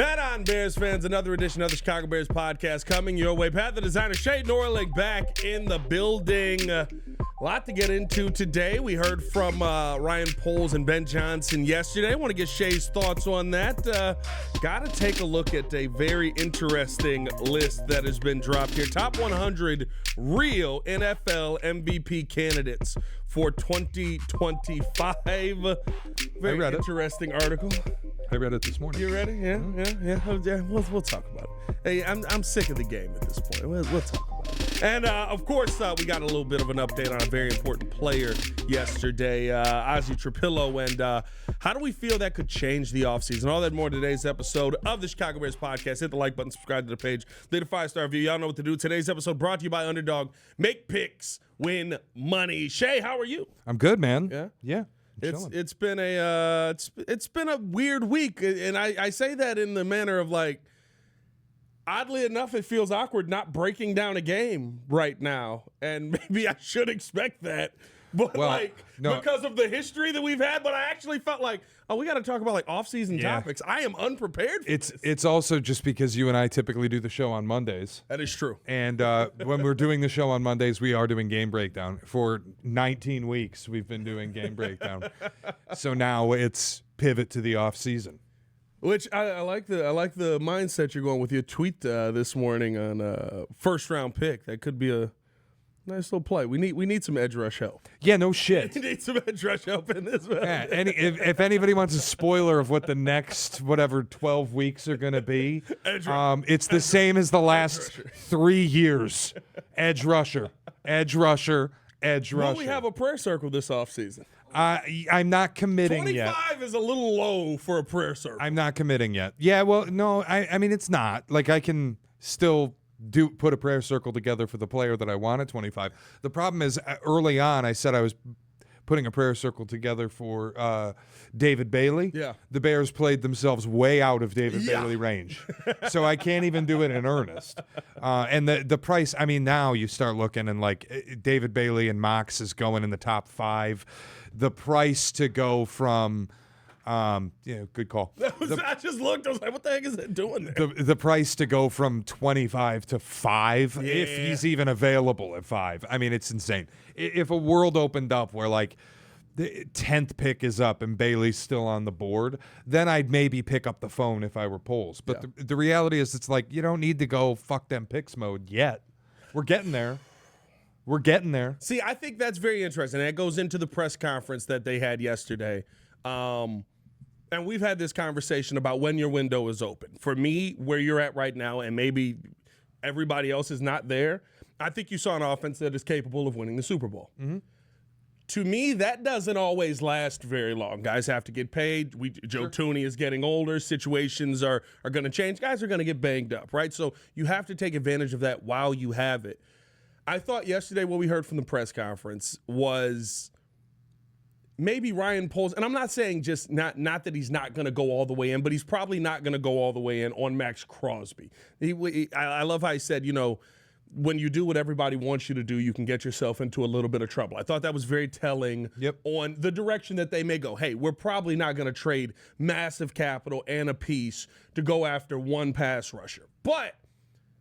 Bet on Bears fans, another edition of the Chicago Bears podcast coming your way. Pat the designer, Shea Norling back in the building. A lot to get into today. We heard from Ryan Poles and Ben Johnson yesterday. I want to get Shea's thoughts on that. Got to take a look at a very interesting list that has been dropped here. Top 100 real NFL MVP candidates for 2025. Very interesting article. I read it this morning. You ready? Yeah. We'll talk about it. Hey, I'm sick of the game at this point. We'll talk about it. And, of course, we got a little bit of an update on a very important player yesterday, Ozzy Trapilo, and how do we feel that could change the offseason? All that and more in today's episode of the Chicago Bears podcast. Hit the like button, subscribe to the page, leave a 5-star review. Y'all know what to do. Today's episode brought to you by Underdog. Make picks, win money. Shea, how are you? I'm good, man. Yeah. Yeah. It's been a weird week, and I say that in the manner of like, oddly enough, it feels awkward not breaking down a game right now, and maybe I should expect that, but because of the history that we've had. But I actually felt like, we got to talk about like off-season topics. I am unprepared for this. It's also just because you and I typically do the show on Mondays. That is true. And when we're doing the show on Mondays, we are doing game breakdown. For 19 weeks, we've been doing game breakdown. So now it's pivot to the off-season. Which I like the mindset you're going with. Your tweet this morning on first round pick. That could be a nice little play. We need some edge rush help. Yeah, no shit. We need some edge rush help in this. Yeah, if anybody wants a spoiler of what the next 12 weeks are going to be, it's the same as the last 3 years. Edge rusher. Will we have a prayer circle this offseason? I'm not committing 25 yet. 25 is a little low for a prayer circle. I'm not committing yet. Yeah, well, no, I mean, it's not. Like, I can still put a prayer circle together for the player that I want at 25. The problem is, early on, I said I was putting a prayer circle together for David Bailey. Yeah. The Bears played themselves way out of David Bailey range. So I can't even do it in earnest. And the price, I mean, now you start looking and like David Bailey and Maxx is going in the top 5. The price to go from good call. I just looked. I was like, what the heck is it doing there? The price to go from 25 to 5, if he's even available at 5. I mean, it's insane. If a world opened up where, like, the 10th pick is up and Bailey's still on the board, then I'd maybe pick up the phone if I were Poles. But the reality is it's like you don't need to go fuck them picks mode yet. We're getting there. See, I think that's very interesting. That goes into the press conference that they had yesterday. And we've had this conversation about when your window is open. For me, where you're at right now, and maybe everybody else is not there, I think you saw an offense that is capable of winning the Super Bowl. Mm-hmm. To me, that doesn't always last very long. Guys have to get paid. Joe Tooney is getting older. Situations are going to change. Guys are going to get banged up, right? So you have to take advantage of that while you have it. I thought yesterday what we heard from the press conference was maybe Ryan Poles, and I'm not saying just not that he's not going to go all the way in, but he's probably not going to go all the way in on Maxx Crosby. I love how he said, when you do what everybody wants you to do, you can get yourself into a little bit of trouble. I thought that was very telling on the direction that they may go. Hey, we're probably not going to trade massive capital and a piece to go after one pass rusher. But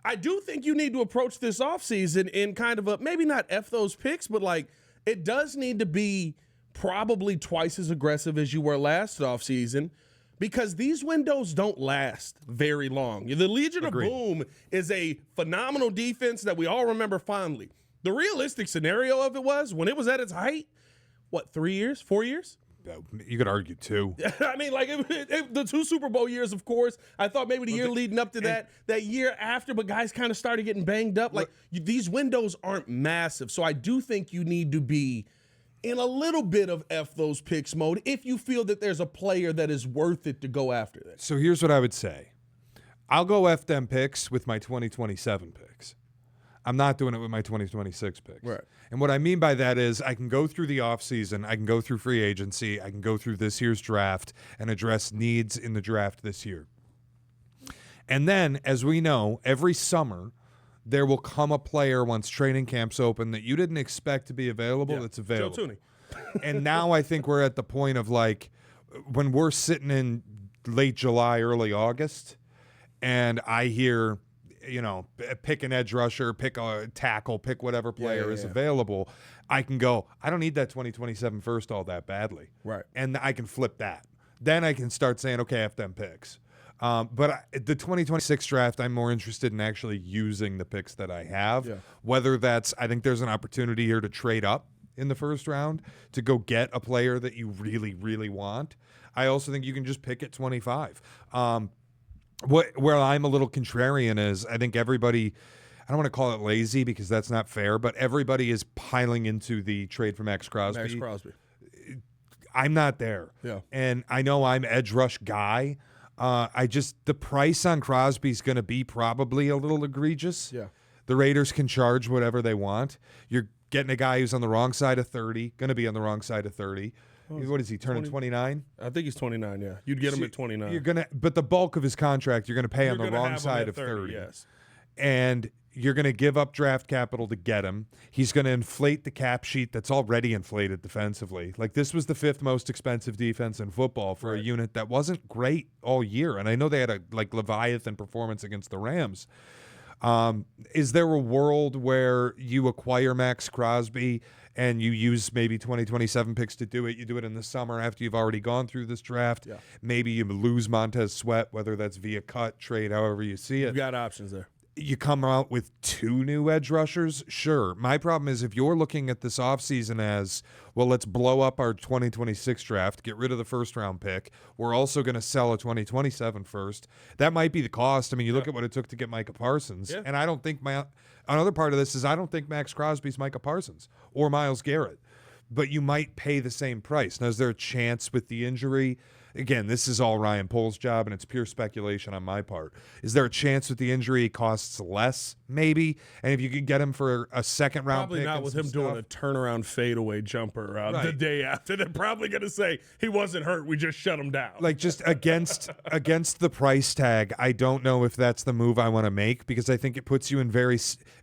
I do think you need to approach this offseason in kind of a, maybe not F those picks, but like it does need to be probably twice as aggressive as you were last offseason because these windows don't last very long. The Legion of Boom is a phenomenal defense that we all remember fondly. The realistic scenario of it was when it was at its height, 3 years, 4 years? You could argue 2. I mean, like the 2 Super Bowl years, of course. I thought maybe the year leading up to that year after, but guys kind of started getting banged up. Like these windows aren't massive, so I do think you need to be in a little bit of F those picks mode if you feel that there's a player that is worth it to go after that. So here's what I would say. I'll go F them picks with my 2027 picks. I'm not doing it with my 2026 picks. Right. And what I mean by that is I can go through the offseason, I can go through free agency, I can go through this year's draft and address needs in the draft this year. And then, as we know, every summer there will come a player once training camps open that you didn't expect to be available that's available. Joe Tooney. And now I think we're at the point of, like, when we're sitting in late July, early August, and I hear, pick an edge rusher, pick a tackle, pick whatever player is available, I can go, I don't need that 2027 first all that badly. Right. And I can flip that. Then I can start saying, okay, F them picks. But the 2026 draft, I'm more interested in actually using the picks that I have. Yeah. Whether that's, I think there's an opportunity here to trade up in the first round to go get a player that you really, really want. I also think you can just pick at 25. Where I'm a little contrarian is I think everybody, I don't want to call it lazy because that's not fair, but everybody is piling into the trade for Maxx Crosby. Maxx Crosby. I'm not there. Yeah. And I know I'm edge rush guy. The price on Crosby is going to be probably a little egregious. Yeah. The Raiders can charge whatever they want. You're getting a guy who's on the wrong side of 30, going to be on the wrong side of 30. What is he, turning 29? I think he's 29, yeah. You'd get him at 29. But the bulk of his contract, you're going to pay on the wrong side of 30. Yes. And you're going to give up draft capital to get him. He's going to inflate the cap sheet that's already inflated defensively. Like, this was the 5th most expensive defense in football for a unit that wasn't great all year. And I know they had a Leviathan performance against the Rams. Is there a world where you acquire Maxx Crosby and you use maybe 2027 picks to do it? You do it in the summer after you've already gone through this draft. Yeah. Maybe you lose Montez Sweat, whether that's via cut, trade, however you see it. You've got options there. You come out with 2 new edge rushers? Sure. My problem is if you're looking at this offseason as, well, let's blow up our 2026 draft, get rid of the first-round pick. We're also going to sell a 2027 first. That might be the cost. I mean, you look at what it took to get Micah Parsons, and I don't think another part of this is I don't think Maxx Crosby's Micah Parsons or Myles Garrett, but you might pay the same price. Now, is there a chance with the injury? Again, this is all Ryan Pohl's job, and it's pure speculation on my part. Is there a chance with the injury it costs less, maybe? And if you could get him for a second-round pick, probably not with him doing a turnaround fadeaway jumper the day after. They're probably going to say he wasn't hurt. We just shut him down. Like, just against the price tag, I don't know if that's the move I want to make because I think it puts you in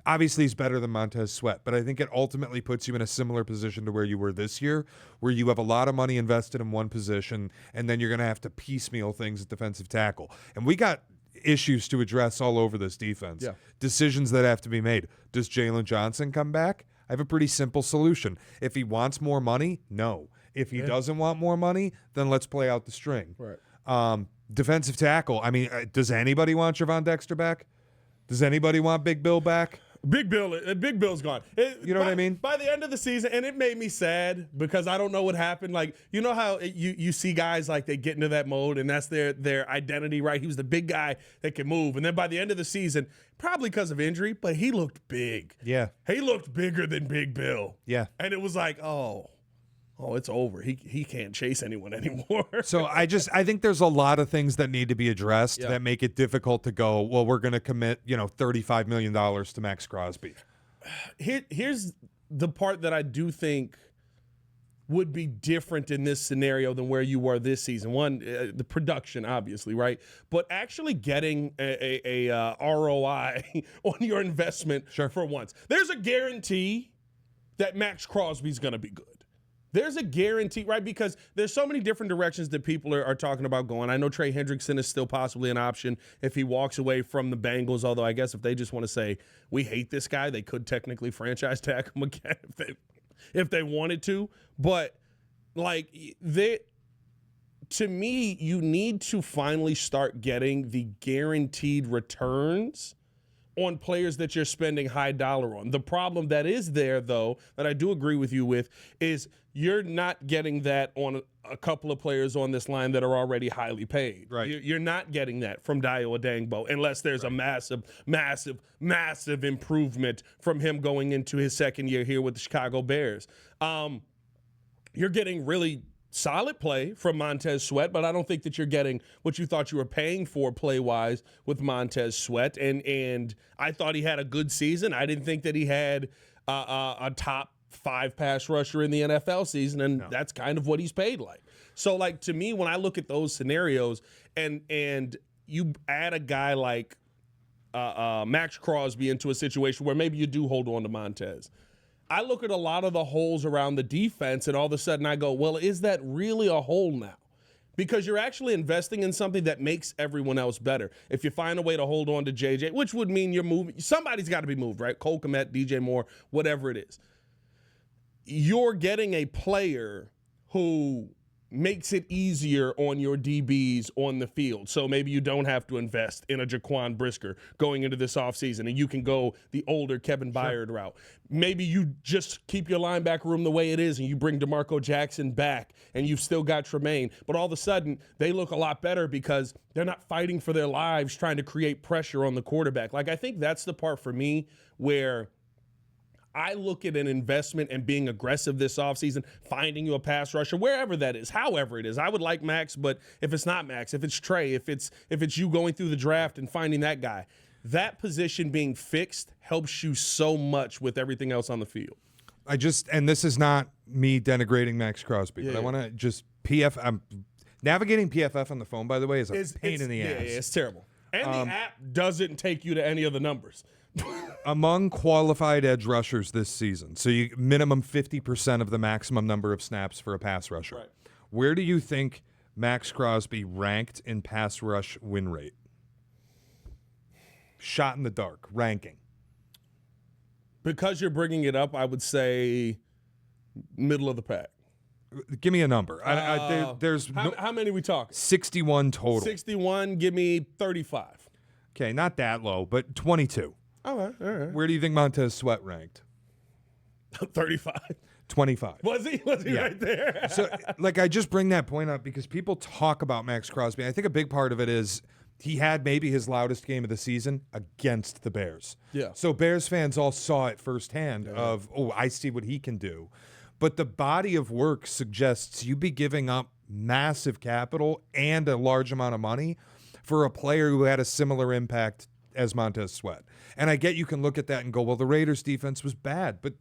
obviously he's better than Montez Sweat, but I think it ultimately puts you in a similar position to where you were this year, where you have a lot of money invested in one position, and then you're going to have to piecemeal things at defensive tackle. And we got issues to address all over this defense. Yeah. Decisions that have to be made. Does Jalen Johnson come back? I have a pretty simple solution. If he wants more money, no. If he doesn't want more money, then let's play out the string. Right. Defensive tackle. I mean, does anybody want Javon Dexter back? Does anybody want Big Bill back? Big Bill's gone. You know what I mean? By the end of the season, and it made me sad because I don't know what happened. Like, you know how you see guys like they get into that mode and that's their identity, right? He was the big guy that can move. And then by the end of the season, probably because of injury, but he looked big. Yeah. He looked bigger than Big Bill. Yeah. And it was like, oh, it's over. He can't chase anyone anymore. So I think there's a lot of things that need to be addressed that make it difficult to go, well, we're going to commit, $35 million to Maxx Crosby. Here's the part that I do think would be different in this scenario than where you were this season. One, the production, obviously, right? But actually getting a ROI on your investment for once. There's a guarantee that Maxx Crosby's going to be good. There's a guarantee, right? Because there's so many different directions that people are talking about going. I know Trey Hendrickson is still possibly an option if he walks away from the Bengals, although I guess if they just want to say, we hate this guy, they could technically franchise tag him again if they wanted to. But, to me, you need to finally start getting the guaranteed returns on players that you're spending high dollar on. The problem that is there, though, that I do agree with you with, is you're not getting that on a couple of players on this line that are already highly paid. Right. You're not getting that from Dio Adangbo unless there's a massive, massive, massive improvement from him going into his second year here with the Chicago Bears. You're getting really solid play from Montez Sweat, but I don't think that you're getting what you thought you were paying for play-wise with Montez Sweat. And I thought he had a good season. I didn't think that he had a top 5 pass rusher in the NFL season, and that's kind of what he's paid like. So, to me, when I look at those scenarios and you add a guy like Maxx Crosby into a situation where maybe you do hold on to Montez, I look at a lot of the holes around the defense, and all of a sudden I go, well, is that really a hole now? because you're actually investing in something that makes everyone else better. If you find a way to hold on to JJ, which would mean you're moving, somebody's got to be moved, right? Cole Kmet, DJ Moore, whatever it is. You're getting a player who makes it easier on your DBs on the field. So maybe you don't have to invest in a Jaquan Brisker going into this offseason, and you can go the older Kevin Byard route. Maybe you just keep your linebacker room the way it is, and you bring DeMarco Jackson back, and you've still got Tremaine. But all of a sudden, they look a lot better because they're not fighting for their lives trying to create pressure on the quarterback. Like, I think that's the part for me where I look at an investment and being aggressive this offseason, finding you a pass rusher, wherever that is, however it is. I would like Maxx, but if it's not Maxx, if it's Trey, if it's you going through the draft and finding that guy, that position being fixed helps you so much with everything else on the field. And this is not me denigrating Maxx Crosby, but I want to just navigating PFF on the phone, by the way, is a pain in the ass. Yeah, it's terrible. And the app doesn't take you to any of the numbers. Among qualified edge rushers this season, so you minimum 50% of the maximum number of snaps for a pass rusher. Right. Where do you think Maxx Crosby ranked in pass rush win rate? Shot in the dark, ranking. Because you're bringing it up, I would say middle of the pack. Give me a number. There's how many we talking? 61 total. 61, give me 35. Okay, not that low, but 22. All right. Where do you think Montez Sweat ranked? 35. 25. Was he right there? So, I just bring that point up because people talk about Maxx Crosby. I think a big part of it is he had maybe his loudest game of the season against the Bears. Yeah. So Bears fans all saw it firsthand of, I see what he can do. But the body of work suggests you be giving up massive capital and a large amount of money for a player who had a similar impact as Montez Sweat. And I get you can look at that and go, well, the Raiders defense was bad. But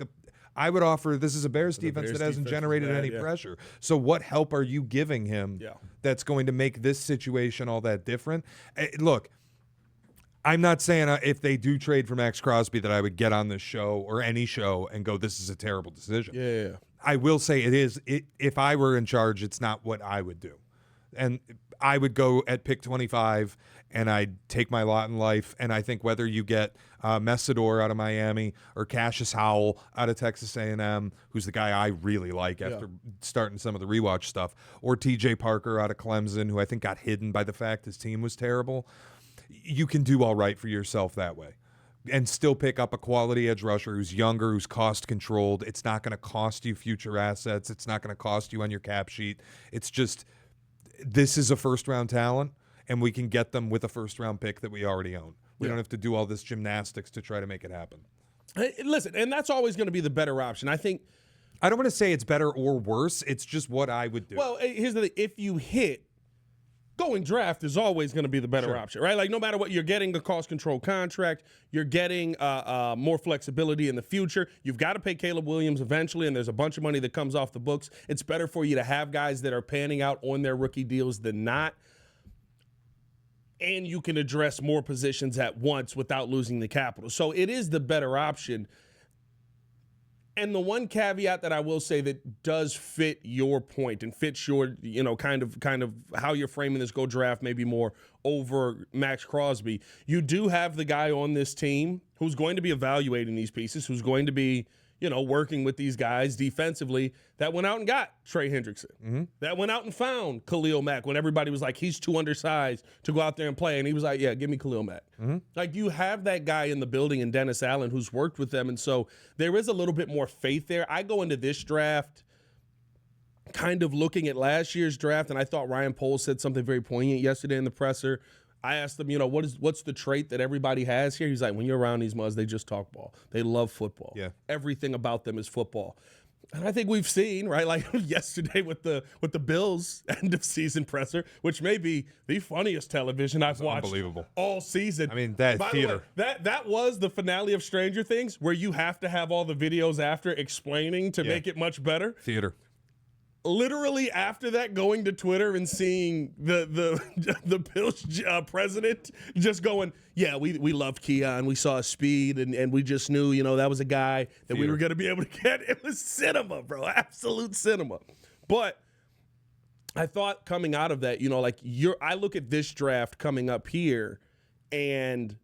I would offer this is a Bears defense that hasn't generated any pressure. So what help are you giving him that's going to make this situation all that different? Look, I'm not saying if they do trade for Maxx Crosby that I would get on this show or any show and go, this is a terrible decision. Yeah. I will say if I were in charge, it's not what I would do. And I would go at pick 25 and I'd take my lot in life. And I think whether you get Messidor out of Miami or Cassius Howell out of Texas A&M, who's the guy I really like after starting some of the rewatch stuff, or TJ Parker out of Clemson, who I think got hidden by the fact his team was terrible, you can do all right for yourself that way and still pick up a quality edge rusher who's younger, who's cost controlled. It's not going to cost you future assets. It's not going to cost you on your cap sheet. It's just, this is a first-round talent, and we can get them with a first-round pick that we already own. We don't have to do all this gymnastics to try to make it happen. Hey, listen, and that's always going to be the better option. I don't want to say it's better or worse. It's just what I would do. Well, here's the thing. If you hit, going draft is always going to be the better option, right? Like, no matter what, you're getting a cost-control contract. You're getting more flexibility in the future. You've got to pay Caleb Williams eventually, and there's a bunch of money that comes off the books. It's better for you to have guys that are panning out on their rookie deals than not. And you can address more positions at once without losing the capital. So it is the better option. And the one caveat that I will say that does fit your point and fits your, kind of how you're framing this go draft maybe more over Maxx Crosby, you do have the guy on this team who's going to be evaluating these pieces, who's going to be, working with these guys defensively, that went out and got Trey Hendrickson, that went out and found Khalil Mack when everybody was like, he's too undersized to go out there and play. And he was like, yeah, give me Khalil Mack. Like, you have that guy in the building in Dennis Allen who's worked with them. And so there is a little bit more faith there. I go into this draft kind of looking at last year's draft, and I thought Ryan Poles said something very poignant yesterday in the presser. I asked him, what's the trait that everybody has here? He's like, when you're around these muds, they just talk ball. They love football. Yeah. Everything about them is football. And I think we've seen, right, like yesterday with the Bills end of season presser, which may be the funniest television I've watched all season. I mean, that theater. That was the finale of Stranger Things, where you have to have all the videos after explaining to make it much better. Theater. Literally after that, going to Twitter and seeing the Bills president just going, yeah, we loved Keon. We saw his speed, and we just knew, that was a guy that we were going to be able to get. It was cinema, bro. Absolute cinema. But I thought coming out of that, I look at this draft coming up here, and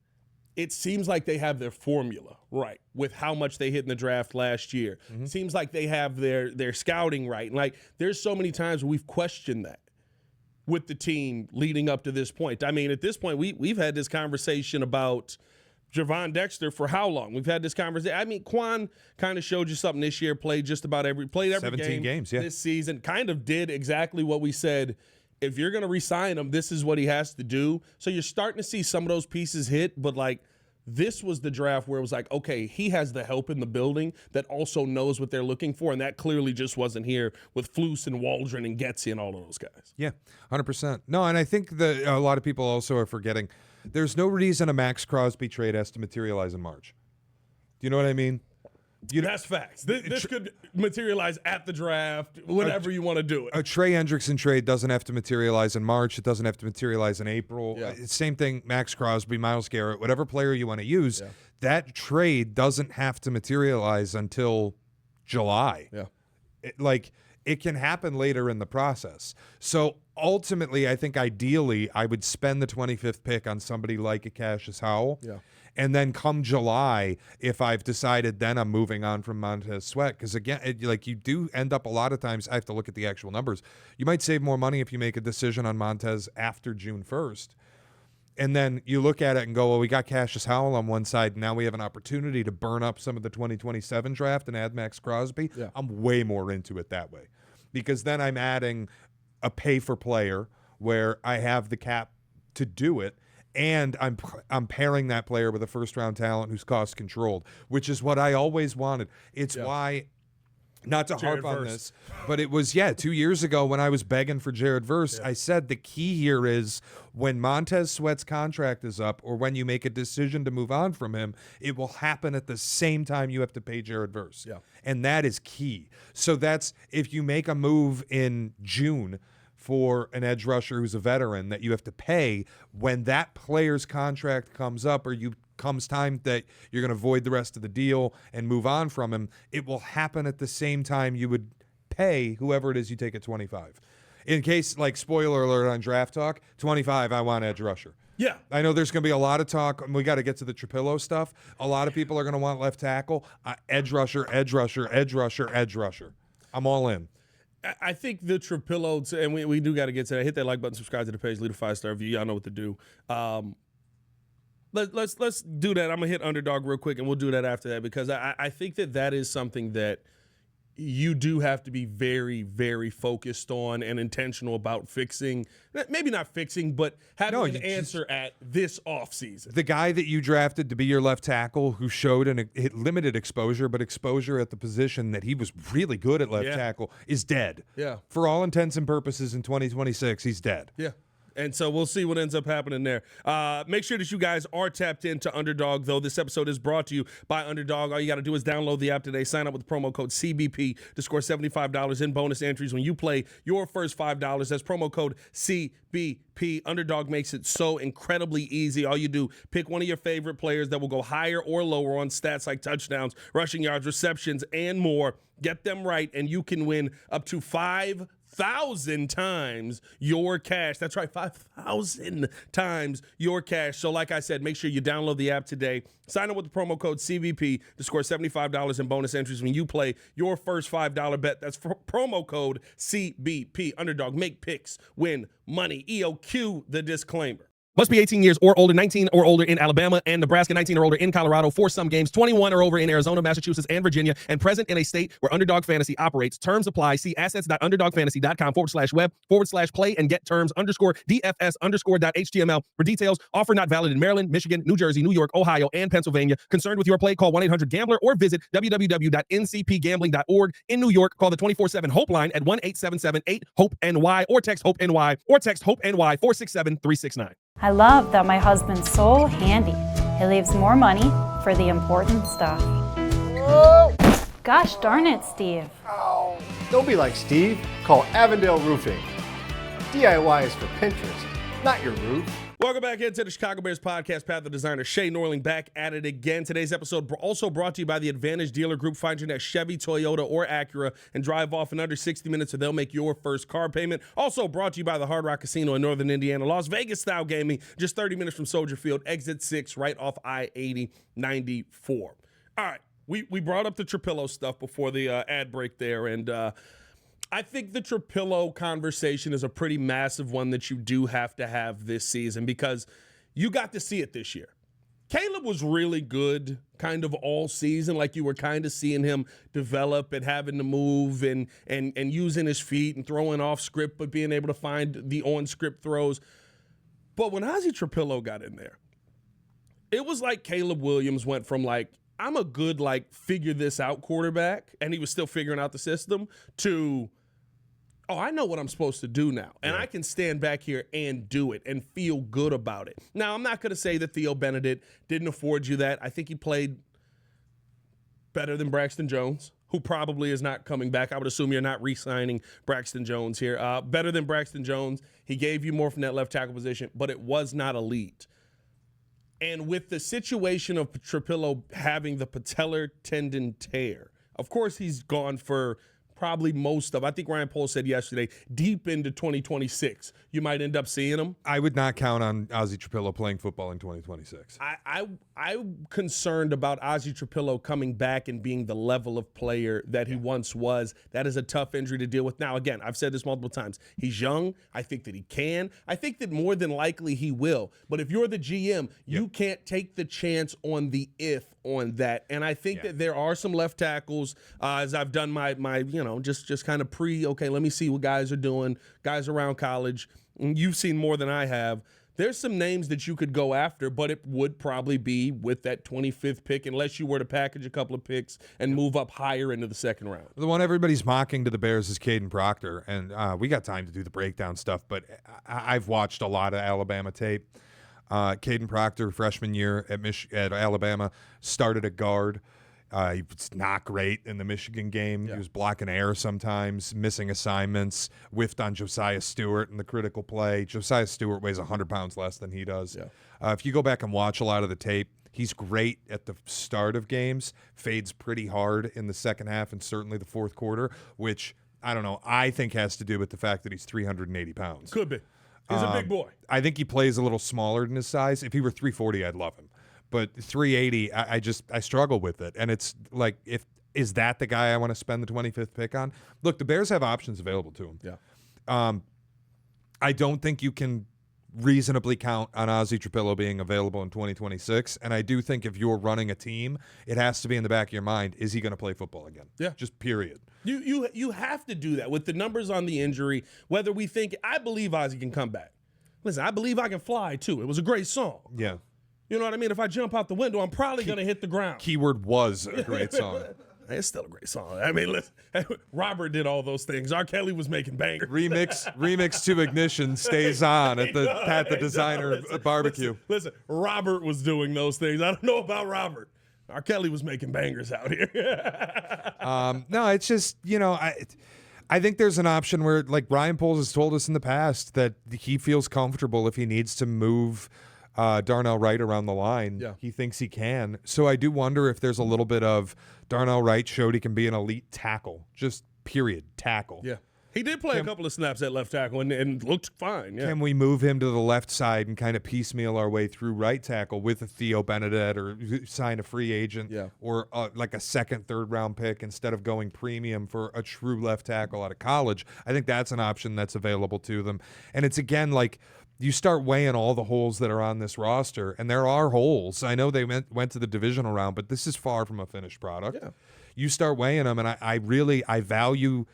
it seems like they have their formula right with how much they hit in the draft last year. Mm-hmm. Seems like they have their scouting right. And like, there's so many times we've questioned that with the team leading up to this point. I mean, at this point, we've had this conversation about Javon Dexter for how long? We've had this conversation. I mean, Quan kind of showed you something this year, played every 17 games this season, kind of did exactly what we said. If you're going to re-sign him, this is what he has to do. So you're starting to see some of those pieces hit, but like, this was the draft where it was like, okay, he has the help in the building that also knows what they're looking for, and that clearly just wasn't here with Flus and Waldron and Getsy and all of those guys. Yeah, 100%. No, and I think that a lot of people also are forgetting there's no reason a Maxx Crosby trade has to materialize in March. Do you know what I mean? That's facts. This could materialize at the draft, whenever you want to do it. A Trey Hendrickson trade doesn't have to materialize in March. It doesn't have to materialize in April. Yeah. Same thing, Maxx Crosby, Myles Garrett, whatever player you want to use, that trade doesn't have to materialize until July. Yeah. It can happen later in the process. So ultimately, I think ideally, I would spend the 25th pick on somebody like a Cassius Howell. Yeah. And then come July, if I've decided, then I'm moving on from Montez Sweat. Because again, you do end up a lot of times, I have to look at the actual numbers. You might save more money if you make a decision on Montez after June 1st. And then you look at it and go, well, we got Cassius Howell on one side. Now we have an opportunity to burn up some of the 2027 draft and add Maxx Crosby. Yeah. I'm way more into it that way. Because then I'm adding a pay for player where I have the cap to do it. And I'm pairing that player with a first-round talent who's cost-controlled, which is what I always wanted. It's why, not to harp on this, but it was, 2 years ago when I was begging for Jared Verse, I said the key here is when Montez Sweat's contract is up or when you make a decision to move on from him, it will happen at the same time you have to pay Jared Verse. Yeah. And that is key. So that's, if you make a move in June for an edge rusher who's a veteran that you have to pay, when that player's contract comes up or comes time that you're going to void the rest of the deal and move on from him, it will happen at the same time you would pay whoever it is you take at 25. In case, like, spoiler alert on Draft Talk, 25, I want edge rusher. Yeah. I know there's going to be a lot of talk, and we got to get to the Trapilo stuff. A lot of people are going to want left tackle, edge rusher, edge rusher, edge rusher, edge rusher. I'm all in. I think the Trapilo, and we do got to get to that. Hit that like button, subscribe to the page, leave a 5-star review. Y'all know what to do. Let's do that. I'm gonna hit Underdog real quick, and we'll do that after that because I think that is something that you do have to be very, very focused on and intentional about fixing. Maybe not fixing, but having an answer at this offseason. The guy that you drafted to be your left tackle who showed limited exposure, but exposure at the position that he was really good at left tackle is dead. Yeah. For all intents and purposes in 2026, he's dead. Yeah. And so we'll see what ends up happening there. Make sure that you guys are tapped into Underdog, though. This episode is brought to you by Underdog. All you got to do is download the app today. Sign up with the promo code CBP to score $75 in bonus entries when you play your first $5. That's promo code CBP. Underdog makes it so incredibly easy. All you do, pick one of your favorite players that will go higher or lower on stats like touchdowns, rushing yards, receptions, and more. Get them right, and you can win up to 5,000 times your cash. That's right, 5,000 times your cash. So like I said, make sure you download the app today. Sign up with the promo code CVP to score $75 in bonus entries when you play your first $5 bet. That's promo code CBP. Underdog, make picks, win money. EOQ, the disclaimer. Must be 18 years or older, 19 or older in Alabama and Nebraska, 19 or older in Colorado for some games, 21 or over in Arizona, Massachusetts, and Virginia, and present in a state where Underdog Fantasy operates. Terms apply. See assets.underdogfantasy.com/web/play and get terms _DFS_.html for details. Offer not valid in Maryland, Michigan, New Jersey, New York, Ohio, and Pennsylvania. Concerned with your play? Call 1-800-GAMBLER or visit www.ncpgambling.org. In New York, call the 24/7 Hope line at 1-877-8-HOPE-NY or text HOPE-NY 467-369. I love that my husband's so handy. He leaves more money for the important stuff. Whoa. Gosh darn it, Steve. Oh. Don't be like Steve. Call Avondale Roofing. DIY is for Pinterest, not your roof. Welcome back into the Chicago Bears podcast. Pat the Designer, Shea, Norling back at it again. Today's episode also brought to you by the Advantage Dealer Group. Find your next Chevy, Toyota, or Acura and drive off in under 60 minutes or they'll make your first car payment. Also brought to you by the Hard Rock Casino in Northern Indiana. Las Vegas style gaming, just 30 minutes from Soldier Field, exit 6, right off I-80-94. All right, we brought up the Trapilo stuff before the ad break there, and I think the Trapilo conversation is a pretty massive one that you do have to have this season because you got to see it this year. Caleb was really good kind of all season, like you were kind of seeing him develop and having to move and using his feet and throwing off script, but being able to find the on-script throws. But when Ozzy Trapilo got in there, it was like Caleb Williams went from like, I'm a good like figure this out quarterback, and he was still figuring out the system, to oh, I know what I'm supposed to do now, and I can stand back here and do it and feel good about it. Now, I'm not going to say that Theo Benedict didn't afford you that. I think he played better than Braxton Jones, who probably is not coming back. I would assume you're not re-signing Braxton Jones here. Better than Braxton Jones. He gave you more from that left tackle position, but it was not elite. And with the situation of Trapilo having the patellar tendon tear, of course he's gone for probably most of, I think Ryan Poles said yesterday, deep into 2026, you might end up seeing him. I would not count on Ozzy Trapilo playing football in 2026. I'm concerned about Ozzy Trapilo coming back and being the level of player that he once was. That is a tough injury to deal with. Now, again, I've said this multiple times. He's young. I think that he can. I think that more than likely he will. But if you're the GM, you can't take the chance on the if on that. And I think that there are some left tackles, as I've done my just kind of okay, let me see what guys are doing, guys around college. And you've seen more than I have. There's some names that you could go after, but it would probably be with that 25th pick unless you were to package a couple of picks and move up higher into the second round. The one everybody's mocking to the Bears is Caden Proctor, and we got time to do the breakdown stuff, but I've watched a lot of Alabama tape. Caden Proctor, freshman year at Alabama, started at guard. He was not great in the Michigan game. He was blocking air sometimes, missing assignments, whiffed on Josiah Stewart in the critical play. Josiah Stewart weighs 100 pounds less than he does. If you go back and watch a lot of the tape, he's great at the start of games, fades pretty hard in the second half and certainly the fourth quarter, which, I don't know, I think has to do with the fact that he's 380 pounds. Could be. He's a big boy. I think he plays a little smaller than his size. If he were 340, I'd love him. But 380, I struggle with it. And it's like, is that the guy I want to spend the 25th pick on? Look, the Bears have options available to him. I don't think you can reasonably count on Ozzy Trapilo being available in 2026. And I do think if you're running a team, it has to be in the back of your mind, is he going to play football again? Just period. You have to do that with the numbers on the injury, whether we think, I believe Ozzy can come back. Listen, I believe I can fly too. It was a great song. Yeah. You know what I mean? If I jump out the window, I'm probably going to hit the ground. Keyword was a great song. It's still a great song. I mean, listen, Robert did all those things. R. Kelly was making bangers. Remix to Ignition stays on at the Pat the Designer barbecue. Listen, Robert was doing those things. I don't know about Robert. R. Kelly was making bangers out here. No, it's just, I think there's an option where, like Ryan Poles has told us in the past, that he feels comfortable if he needs to move Darnell Wright around the line. He thinks he can. So I do wonder if there's a little bit of Darnell Wright showed he can be an elite tackle, just period, tackle. He did play a couple of snaps at left tackle and looked fine. Can we move him to the left side and kind of piecemeal our way through right tackle with a Theo Benedict, or sign a free agent, or like a second, third round pick instead of going premium for a true left tackle out of college? I think that's an option that's available to them. And it's, again, like, you start weighing all the holes that are on this roster, and there are holes. I know they went to the divisional round, but this is far from a finished product. You start weighing them, and I value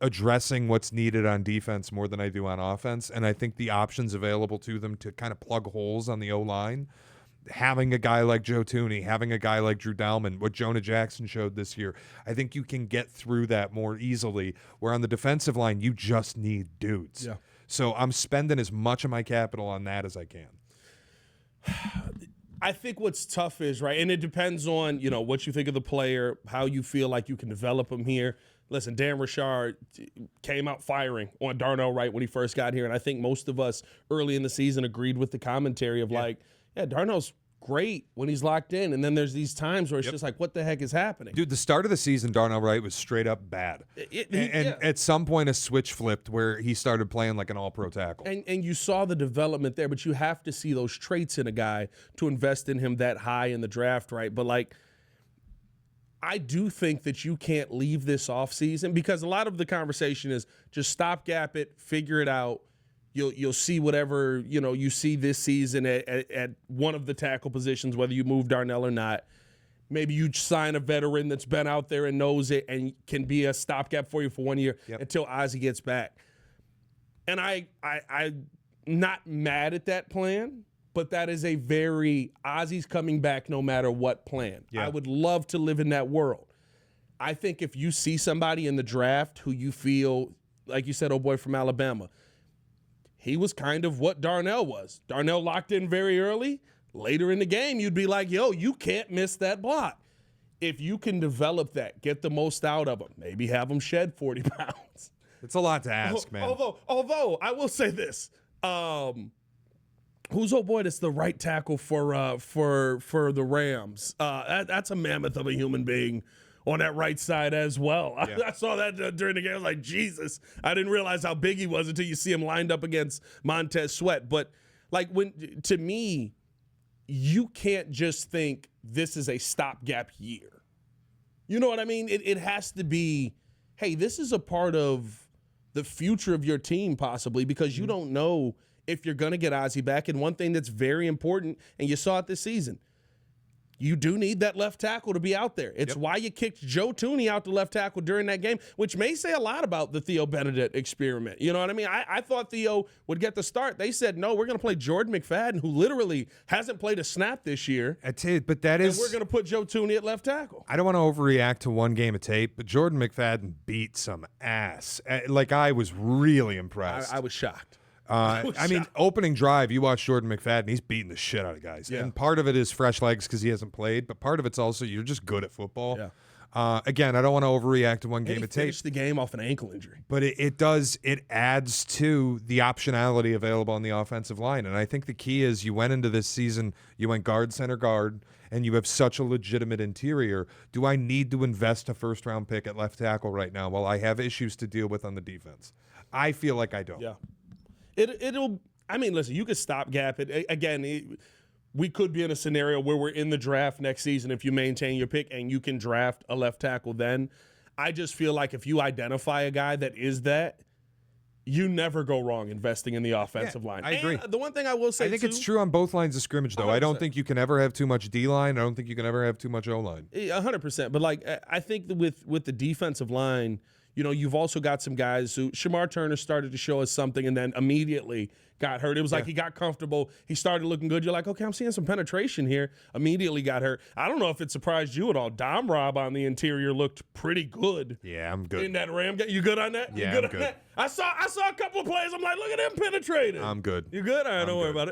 addressing what's needed on defense more than I do on offense, and I think the options available to them to kind of plug holes on the O-line, having a guy like Joe Thuney, having a guy like Drew Dalman, what Jonah Jackson showed this year, I think you can get through that more easily, where on the defensive line, you just need dudes. So I'm spending as much of my capital on that as I can. I think what's tough is, right, and it depends on, what you think of the player, how you feel like you can develop him here. listen, Dan Richard came out firing on Darnell Wright when he first got here, and I think most of us early in the season agreed with the commentary of Darnell's great when he's locked in, and then there's these times where it's just like, what the heck is happening? Dude, the start of the season, Darnell Wright was straight up bad. At some point, a switch flipped where he started playing like an all-pro tackle. And you saw the development there, but you have to see those traits in a guy to invest in him that high in the draft, right? But, like, I do think that you can't leave this offseason because a lot of the conversation is just stopgap it, figure it out. You'll see whatever, you see this season at one of the tackle positions, whether you move Darnell or not. Maybe you sign a veteran that's been out there and knows it and can be a stopgap for you for 1 year until Ozzy gets back. And I'm not mad at that plan, but that is a very Ozzy's coming back no matter what plan. Yeah. I would love to live in that world. I think if you see somebody in the draft who you feel, like you said, oh boy from Alabama, he was kind of what Darnell was. Darnell locked in very early. Later in the game, you'd be like, yo, you can't miss that block. If you can develop that, get the most out of him, maybe have him shed 40 pounds. It's a lot to ask, man. Although I will say this. Who's old boy that's the right tackle for the Rams? That's a mammoth of a human being on that right side as well. Yeah. I saw that during the game. I was like, Jesus. I didn't realize how big he was until you see him lined up against Montez Sweat. But, like, to me, you can't just think this is a stopgap year. You know what I mean? It has to be, hey, this is a part of the future of your team possibly because you don't know if you're going to get Ozzy back. And one thing that's very important, and you saw it this season, you do need that left tackle to be out there. It's why you kicked Joe Thuney out to left tackle during that game, which may say a lot about the Theo Benedict experiment. You know what I mean? I thought Theo would get the start. They said, no, we're going to play Jordan McFadden, who literally hasn't played a snap this year. But that is... And we're going to put Joe Thuney at left tackle. I don't want to overreact to one game of tape, but Jordan McFadden beat some ass. Like, I was really impressed. I was shocked. I mean, opening drive, you watch Jordan McFadden, he's beating the shit out of guys. Yeah. And part of it is fresh legs because he hasn't played, but part of it's also you're just good at football. Yeah. Again, I don't want to overreact to one game of tape. Finished the game off an ankle injury. But it adds to the optionality available on the offensive line. And I think the key is you went into this season, you went guard, center, guard, and you have such a legitimate interior. Do I need to invest a first-round pick at left tackle right now while I have issues to deal with on the defense? I feel like I don't. Yeah. I mean, listen, you could stopgap it. Again, we could be in a scenario where we're in the draft next season if you maintain your pick and you can draft a left tackle then. I just feel like if you identify a guy that is that, you never go wrong investing in the offensive line. I agree. And the one thing I will say, I think it's true on both lines of scrimmage, though. 100%. I don't think you can ever have too much D-line. I don't think you can ever have too much O-line. 100%. But, like, I think that with the defensive line, you've also got some guys who Shamar Turner started to show us something and then immediately got hurt. It was like he got comfortable. He started looking good. You're like, okay, I'm seeing some penetration here. Immediately got hurt. I don't know if it surprised you at all. Dom Rob on the interior looked pretty good. Yeah, I'm good. In that Ram game. You good on that? Yeah, you good I'm good. That? I saw a couple of plays. I'm like, look at him penetrating. I'm good. You good? All right, don't worry about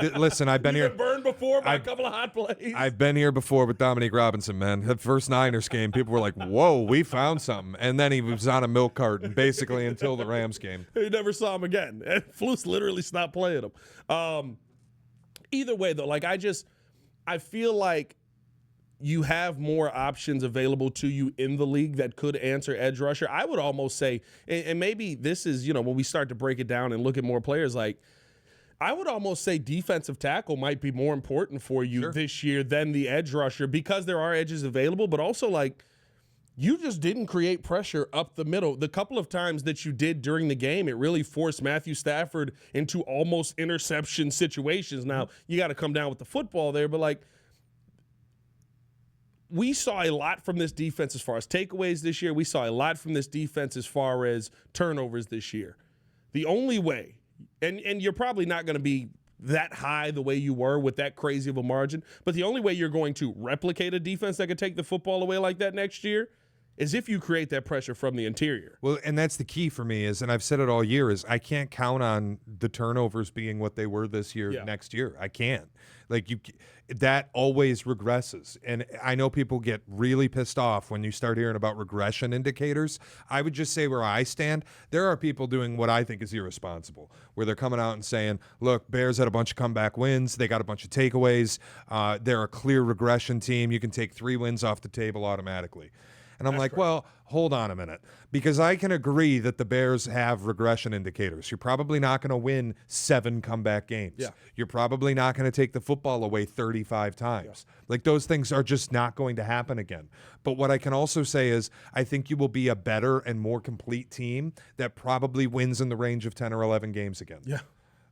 it. Listen, I've been here. Been burned before by a couple of hot plays. I've been here before with Dominique Robinson, man. The first Niners game, people were like, whoa, we found something. And then he was on a milk carton basically until the Rams game. You never saw him again. And Flus literally stopped playing him. Either way, though, like I feel like you have more options available to you in the league that could answer edge rusher. I would almost say, and maybe this is, when we start to break it down and look at more players, like I would almost say defensive tackle might be more important for you this year than the edge rusher because there are edges available, but also like you just didn't create pressure up the middle. The couple of times that you did during the game, it really forced Matthew Stafford into almost interception situations. Now, you got to come down with the football there, but like, we saw a lot from this defense as far as takeaways this year. We saw a lot from this defense as far as turnovers this year. The only way, and you're probably not going to be that high the way you were with that crazy of a margin, but the only way you're going to replicate a defense that could take the football away like that next year is if you create that pressure from the interior. Well, and that's the key for me is, and I've said it all year, is I can't count on the turnovers being what they were this year, next year. I can't. That always regresses. And I know people get really pissed off when you start hearing about regression indicators. I would just say where I stand, there are people doing what I think is irresponsible, where they're coming out and saying, look, Bears had a bunch of comeback wins. They got a bunch of takeaways. They're a clear regression team. You can take 3 wins off the table automatically. And I'm like, well, hold on a minute, because I can agree that the Bears have regression indicators. You're probably not going to win 7 comeback games. Yeah. You're probably not going to take the football away 35 times. Yeah. Like, those things are just not going to happen again. But what I can also say is I think you will be a better and more complete team that probably wins in the range of 10 or 11 games again. Yeah.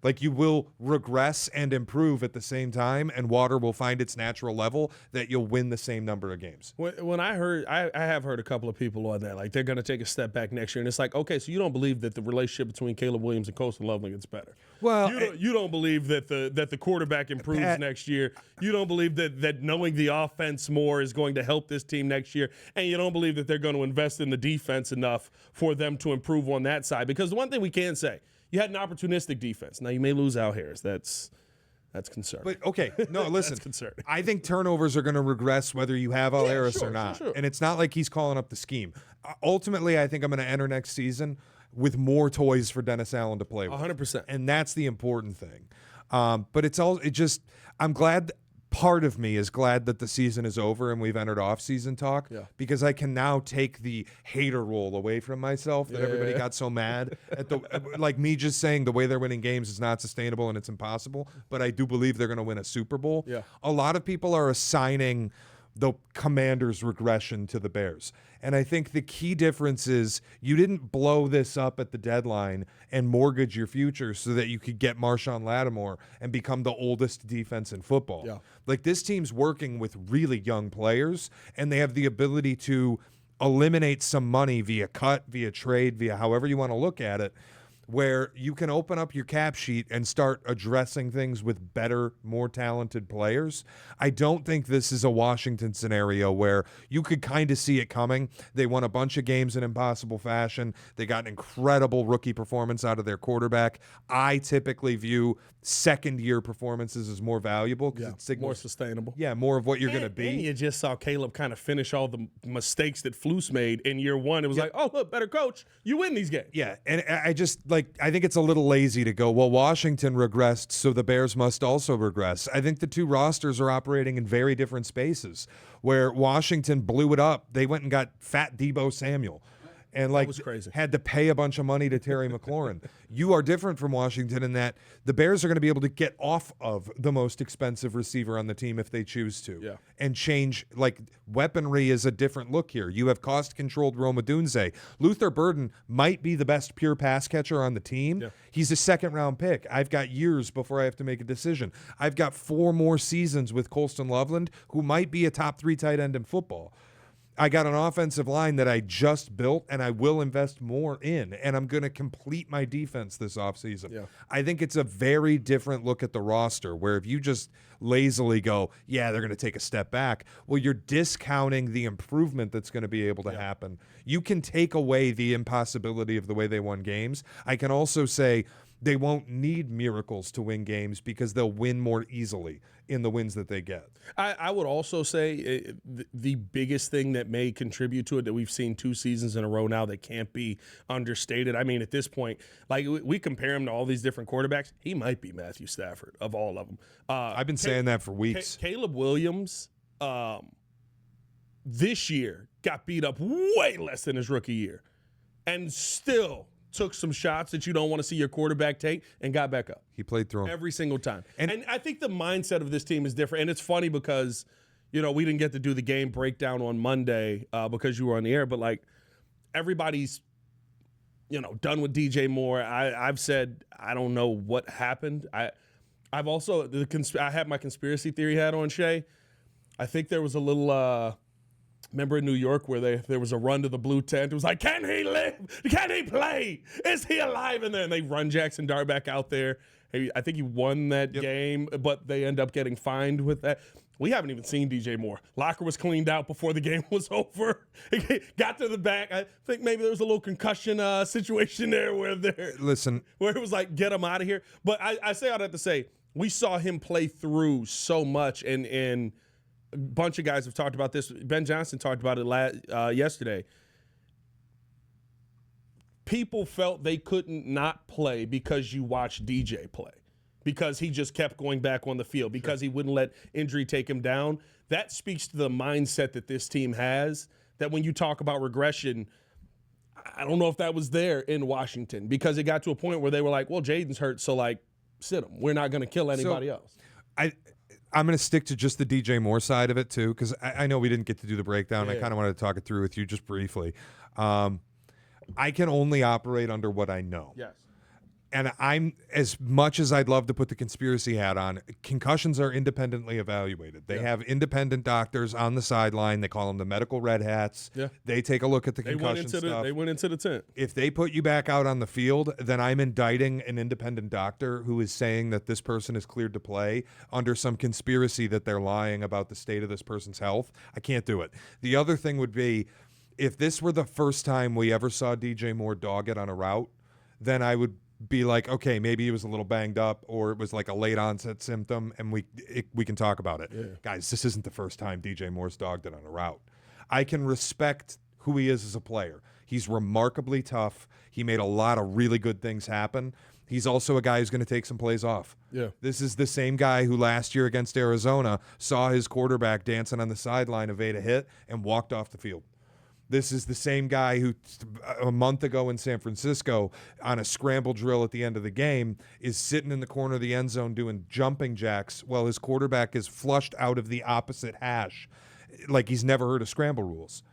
Like, you will regress and improve at the same time, and water will find its natural level that you'll win the same number of games. When I have heard a couple of people on that, like they're going to take a step back next year, and it's like, okay, so you don't believe that the relationship between Caleb Williams and Colston Loveland gets better? Well, you don't believe that the quarterback improves next year. You don't believe that knowing the offense more is going to help this team next year, and you don't believe that they're going to invest in the defense enough for them to improve on that side. Because the one thing we can say, you had an opportunistic defense. Now, you may lose Al Harris. That's concerning. But, okay, no, listen. That's concerning. I think turnovers are going to regress whether you have Al Harris or not. Sure. And it's not like he's calling up the scheme. Ultimately, I think I'm going to enter next season with more toys for Dennis Allen to play with. 100%. And that's the important thing. But I'm glad. Part of me is glad that the season is over and we've entered off-season talk, because I can now take the hater role away from myself that everybody got so mad at like me just saying the way they're winning games is not sustainable and it's impossible, but I do believe they're going to win a Super Bowl. Yeah. A lot of people are assigning the Commanders' regression to the Bears. And I think the key difference is you didn't blow this up at the deadline and mortgage your future so that you could get Marshawn Lattimore and become the oldest defense in football. Yeah. Like, this team's working with really young players, and they have the ability to eliminate some money via cut, via trade, via however you want to look at it, where you can open up your cap sheet and start addressing things with better, more talented players. I don't think this is a Washington scenario where you could kind of see it coming. They won a bunch of games in impossible fashion. They got an incredible rookie performance out of their quarterback. I typically view second-year performances as more valuable because it signals more sustainable. Yeah, more of what you're going to be. And you just saw Caleb kind of finish all the mistakes that Flus made in year one. It was like, oh, look, better coach. You win these games. Yeah, and I think it's a little lazy to go, well, Washington regressed, so the Bears must also regress. I think the two rosters are operating in very different spaces. Where Washington blew it up, they went and got fat Deebo Samuel. And that was crazy. Had to pay a bunch of money to Terry McLaurin. You are different from Washington in that the Bears are going to be able to get off of the most expensive receiver on the team if they choose to, and change. Like, weaponry is a different look here. You have cost-controlled Rome Odunze. Luther Burden might be the best pure pass catcher on the team. Yeah. He's a second-round pick. I've got years before I have to make a decision. I've got 4 more seasons with Colston Loveland, who might be a top 3 tight end in football. I got an offensive line that I just built and I will invest more in, and I'm going to complete my defense this offseason. Yeah. I think it's a very different look at the roster where if you just lazily go, they're going to take a step back, well, you're discounting the improvement that's going to be able to happen. You can take away the impossibility of the way they won games. I can also say they won't need miracles to win games because they'll win more easily in the wins that they get. I would also say the biggest thing that may contribute to it that we've seen 2 seasons in a row now that can't be understated. I mean, at this point, like we compare him to all these different quarterbacks. He might be Matthew Stafford of all of them. I've been saying that for weeks. Caleb Williams this year got beat up way less than his rookie year and still took some shots that you don't want to see your quarterback take and got back up. He played through them every single time. And I think the mindset of this team is different. And it's funny because, we didn't get to do the game breakdown on Monday because you were on the air, but like everybody's, done with DJ Moore. I've said, I don't know what happened. I've also, I had my conspiracy theory hat on, Shea. I think there was a little, remember in New York where there was a run to the blue tent? It was like, can he live? Can he play? Is he alive in there? And they run Jackson Dart back out there. I think he won that game, but they end up getting fined with that. We haven't even seen DJ Moore. Locker was cleaned out before the game was over. Got to the back. I think maybe there was a little concussion situation there where it was like, get him out of here. But I say all that to say, we saw him play through so much, and a bunch of guys have talked about this. Ben Johnson talked about it yesterday. People felt they couldn't not play because you watched DJ play, because he just kept going back on the field, because he wouldn't let injury take him down. That speaks to the mindset that this team has, that when you talk about regression, I don't know if that was there in Washington, because it got to a point where they were like, well, Jaden's hurt, so, like, sit him. We're not going to kill anybody else. I'm going to stick to just the DJ Moore side of it, too, because I know we didn't get to do the breakdown. I kind of wanted to talk it through with you just briefly. I can only operate under what I know. Yes. And I'm, as much as I'd love to put the conspiracy hat on, concussions are independently evaluated. They have independent doctors on the sideline. They call them the medical red hats. Yeah. They take a look at the concussion stuff. They went into the tent. If they put you back out on the field, then I'm indicting an independent doctor who is saying that this person is cleared to play under some conspiracy that they're lying about the state of this person's health. I can't do it. The other thing would be, if this were the first time we ever saw DJ Moore dog it on a route, then I would be like, okay, maybe he was a little banged up, or it was like a late onset symptom, and we can talk about it. Yeah. Guys, this isn't the first time DJ Moore's dogged it on a route. I can respect who he is as a player. He's remarkably tough. He made a lot of really good things happen. He's also a guy who's going to take some plays off. Yeah. This is the same guy who last year against Arizona saw his quarterback dancing on the sideline, evade a hit, and walked off the field. This is the same guy who a month ago in San Francisco on a scramble drill at the end of the game is sitting in the corner of the end zone doing jumping jacks while his quarterback is flushed out of the opposite hash like he's never heard of scramble rules.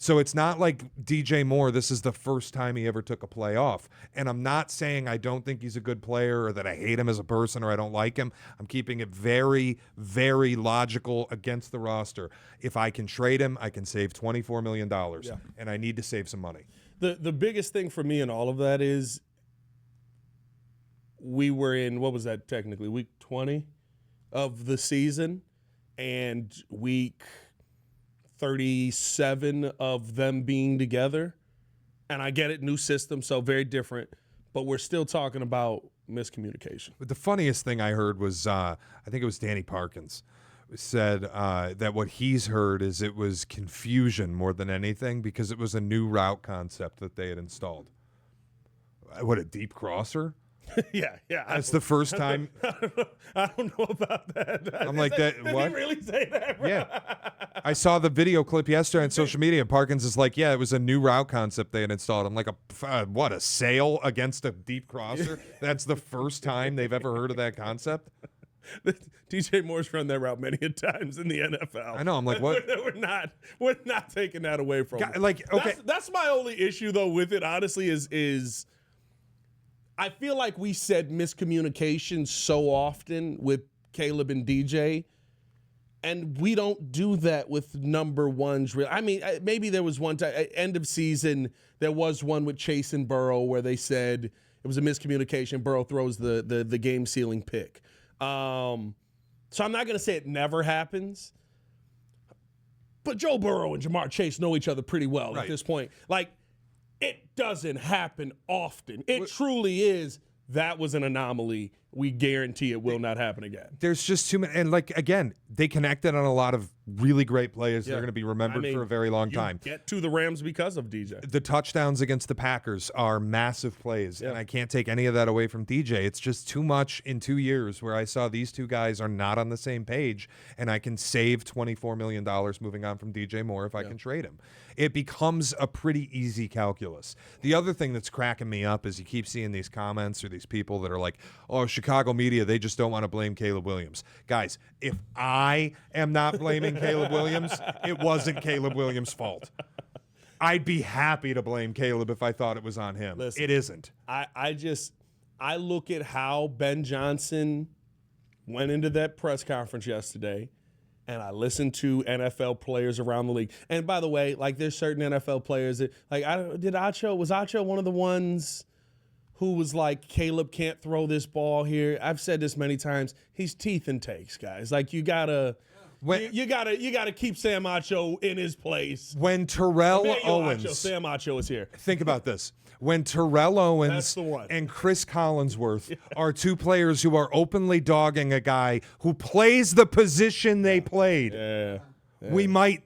So it's not like DJ Moore, this is the first time he ever took a play off. And I'm not saying I don't think he's a good player or that I hate him as a person or I don't like him. I'm keeping it very, very logical against the roster. If I can trade him, I can save $24 million, and I need to save some money. The biggest thing for me in all of that is we were in, what was that technically, week 20 of the season, and week 37 of them being together. And I get it, new system, so very different. But we're still talking about miscommunication. But the funniest thing I heard was, I think it was Danny Parkins, said that what he's heard is it was confusion more than anything because it was a new route concept that they had installed. What, a deep crosser? Yeah. That's the first time. I don't know about that. I'm like, that. What? Did he really say that, bro? Yeah. I saw the video clip yesterday on social media, and Parkins is like, yeah, it was a new route concept they had installed. I'm like, a sail against a deep crosser? That's the first time they've ever heard of that concept? DJ Moore's run that route many a times in the NFL. I know. I'm like, what? We're not taking that away from him. Like, okay. That's my only issue, though, with it, honestly, is I feel like we said miscommunication so often with Caleb and DJ, and we don't do that with number ones. I mean, maybe there was one time, end of season, there was one with Chase and Burrow where they said it was a miscommunication. Burrow throws the game-sealing pick. So I'm not going to say it never happens, but Joe Burrow and Jamar Chase know each other pretty well at this point. Like, it doesn't happen often. It truly is. That was an anomaly. We guarantee it will not happen again. There's just too many. And, like, again, they connected on a lot of really great plays. They're going to be remembered for a very long time. Get to the Rams because of DJ. The touchdowns against the Packers are massive plays, and I can't take any of that away from DJ. It's just too much in 2 years where I saw these two guys are not on the same page, and I can save $24 million moving on from DJ Moore if I can trade him. It becomes a pretty easy calculus. The other thing that's cracking me up is you keep seeing these comments or these people that are like, oh, Chicago media, they just don't want to blame Caleb Williams. Guys, if I am not blaming Caleb Williams, it wasn't Caleb Williams' fault. I'd be happy to blame Caleb if I thought it was on him. Listen, it isn't. I look at how Ben Johnson went into that press conference yesterday, and I listened to NFL players around the league. And by the way, like, there's certain NFL players that, like, was Acho one of the ones who was like, Caleb can't throw this ball here. I've said this many times. He's teeth and takes, guys. Like, you gotta keep Sam Acho in his place. When Terrell Owens, Owens, Sam Acho is here. think about this. When Terrell Owens That's the one. and Chris Collinsworth are two players who are openly dogging a guy who plays the position they played, we might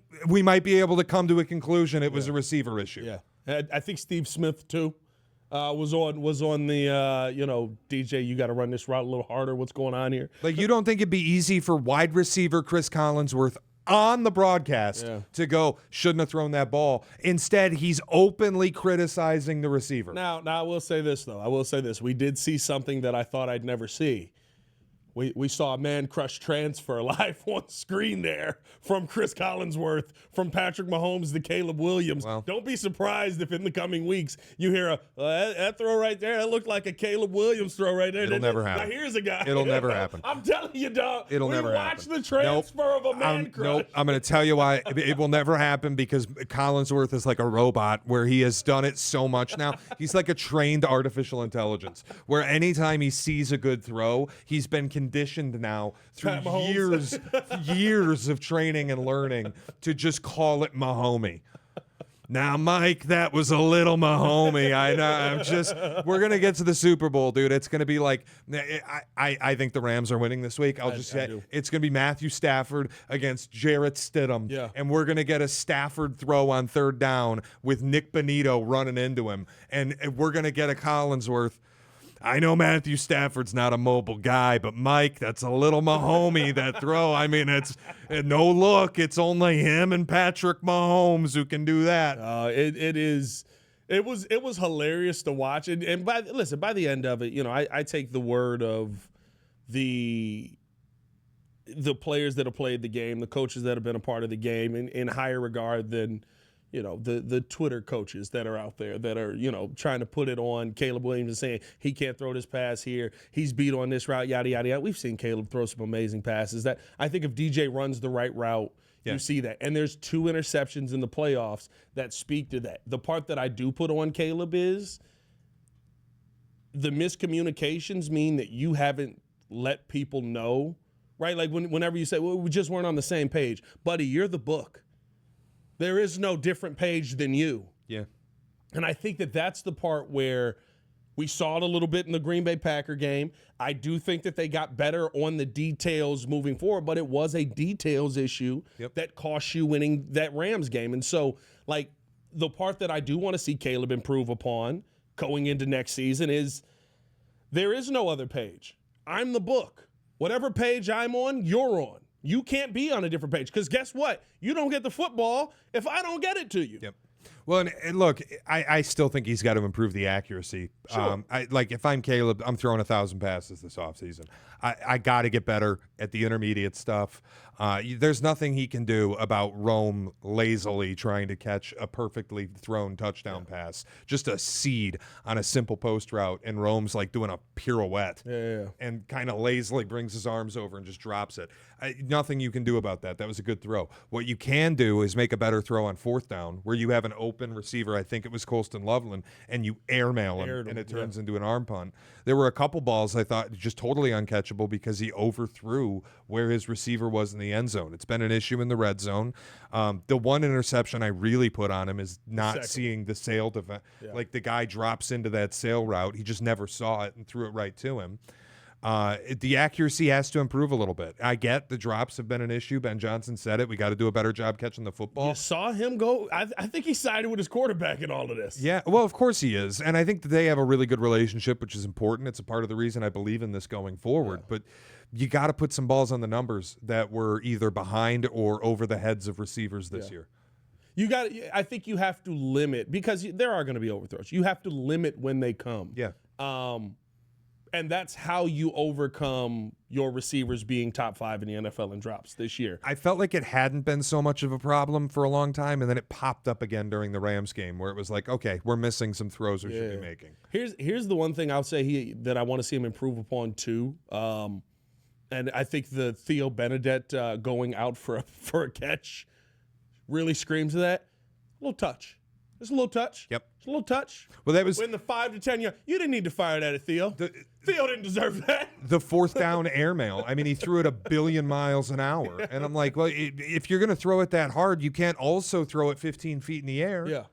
be able to come to a conclusion it was a receiver issue. Yeah, I think Steve Smith too was on the DJ. You got to run this route a little harder. What's going on here? Like, you don't think it'd be easy for wide receiver Chris Collinsworth on the broadcast to go, shouldn't have thrown that ball. Instead, he's openly criticizing the receiver. Now I will say this, though. We did see something that I thought I'd never see. We saw a man crush transfer live on screen there from Chris Collinsworth, from Patrick Mahomes to Caleb Williams. Well, don't be surprised if in the coming weeks you hear that throw right there, that looked like a Caleb Williams throw right there. It'll never happen. Now here's a guy. It'll never happen. I'm telling you, dog. It'll never happen. Watch the transfer of a man crush. Nope. I'm going to tell you why it will never happen, because Collinsworth is like a robot where he has done it so much now. He's like a trained artificial intelligence where anytime he sees a good throw, he's been conditioned now through years of training and learning to just call it Mahomey. Now, Mike, that was a little Mahomey. I know. We're going to get to the Super Bowl, dude. It's going to be like, I think the Rams are winning this week. I'll just say it's going to be Matthew Stafford against Jarrett Stidham. Yeah. And we're going to get a Stafford throw on third down with Nick Bonito running into him. And we're going to get a Collinsworth. I know Matthew Stafford's not a mobile guy, but Mike, that's a little Mahomey, that throw. I mean, it's no look. It's only him and Patrick Mahomes who can do that. It was hilarious to watch. And by the end of it, I take the word of the players that have played the game, the coaches that have been a part of the game in higher regard than the Twitter coaches that are out there that are, trying to put it on Caleb Williams and saying he can't throw this pass here. He's beat on this route, yada, yada, yada. We've seen Caleb throw some amazing passes. That I think if DJ runs the right route, you see that. And there's 2 interceptions in the playoffs that speak to that. The part that I do put on Caleb is the miscommunications mean that you haven't let people know, right? Like whenever you say, well, we just weren't on the same page. Buddy, you're the book. There is no different page than you. Yeah. And I think that that's the part where we saw it a little bit in the Green Bay Packer game. I do think that they got better on the details moving forward, but it was a details issue that cost you winning that Rams game. And so, like, the part that I do want to see Caleb improve upon going into next season is there is no other page. I'm the book. Whatever page I'm on, you're on. You can't be on a different page because guess what? You don't get the football if I don't get it to you. Yep. Well, and look, I still think he's got to improve the accuracy. Sure. If I'm Caleb, I'm throwing 1,000 passes this offseason. I got to get better at the intermediate stuff. There's nothing he can do about Rome lazily trying to catch a perfectly thrown touchdown pass, just a seed on a simple post route, and Rome's like doing a pirouette and kind of lazily brings his arms over and just drops it. Nothing you can do about that. That was a good throw. What you can do is make a better throw on 4th down where you have an open receiver, I think it was Colston Loveland, and you airmail him, and it turns into an arm punt. There were a couple balls I thought just totally uncatchable because he overthrew where his receiver was in the end zone. It's been an issue in the red zone. The one interception I really put on him is not seeing the sail defense. Like the guy drops into that sail route. He just never saw it and threw it right to him. The accuracy has to improve a little bit. I get the drops have been an issue. Ben Johnson said it. We got to do a better job catching the football. You saw him go. I think he sided with his quarterback in all of this. Yeah, well, of course he is. And I think that they have a really good relationship, which is important. It's a part of the reason I believe in this going forward. Yeah. But you got to put some balls on the numbers that were either behind or over the heads of receivers this year. I think you have to limit, because there are going to be overthrows. You have to limit when they come. Yeah. And that's how you overcome your receivers being top 5 in the NFL in drops this year. I felt like it hadn't been so much of a problem for a long time, and then it popped up again during the Rams game where it was like, okay, we're missing some throws we should be making. Here's the one thing I'll say that I want to see him improve upon too. And I think the Theo Benedette going out for a catch really screams that. A little touch. Just a little touch. Yep. Just a little touch. Well, that was in the 5 to 10 yard. You didn't need to fire that at Theo. Theo didn't deserve that. the fourth down airmail. I mean, he threw it 1 billion miles an hour. And I'm like, well, if you're going to throw it that hard, you can't also throw it 15 feet in the air. Yeah.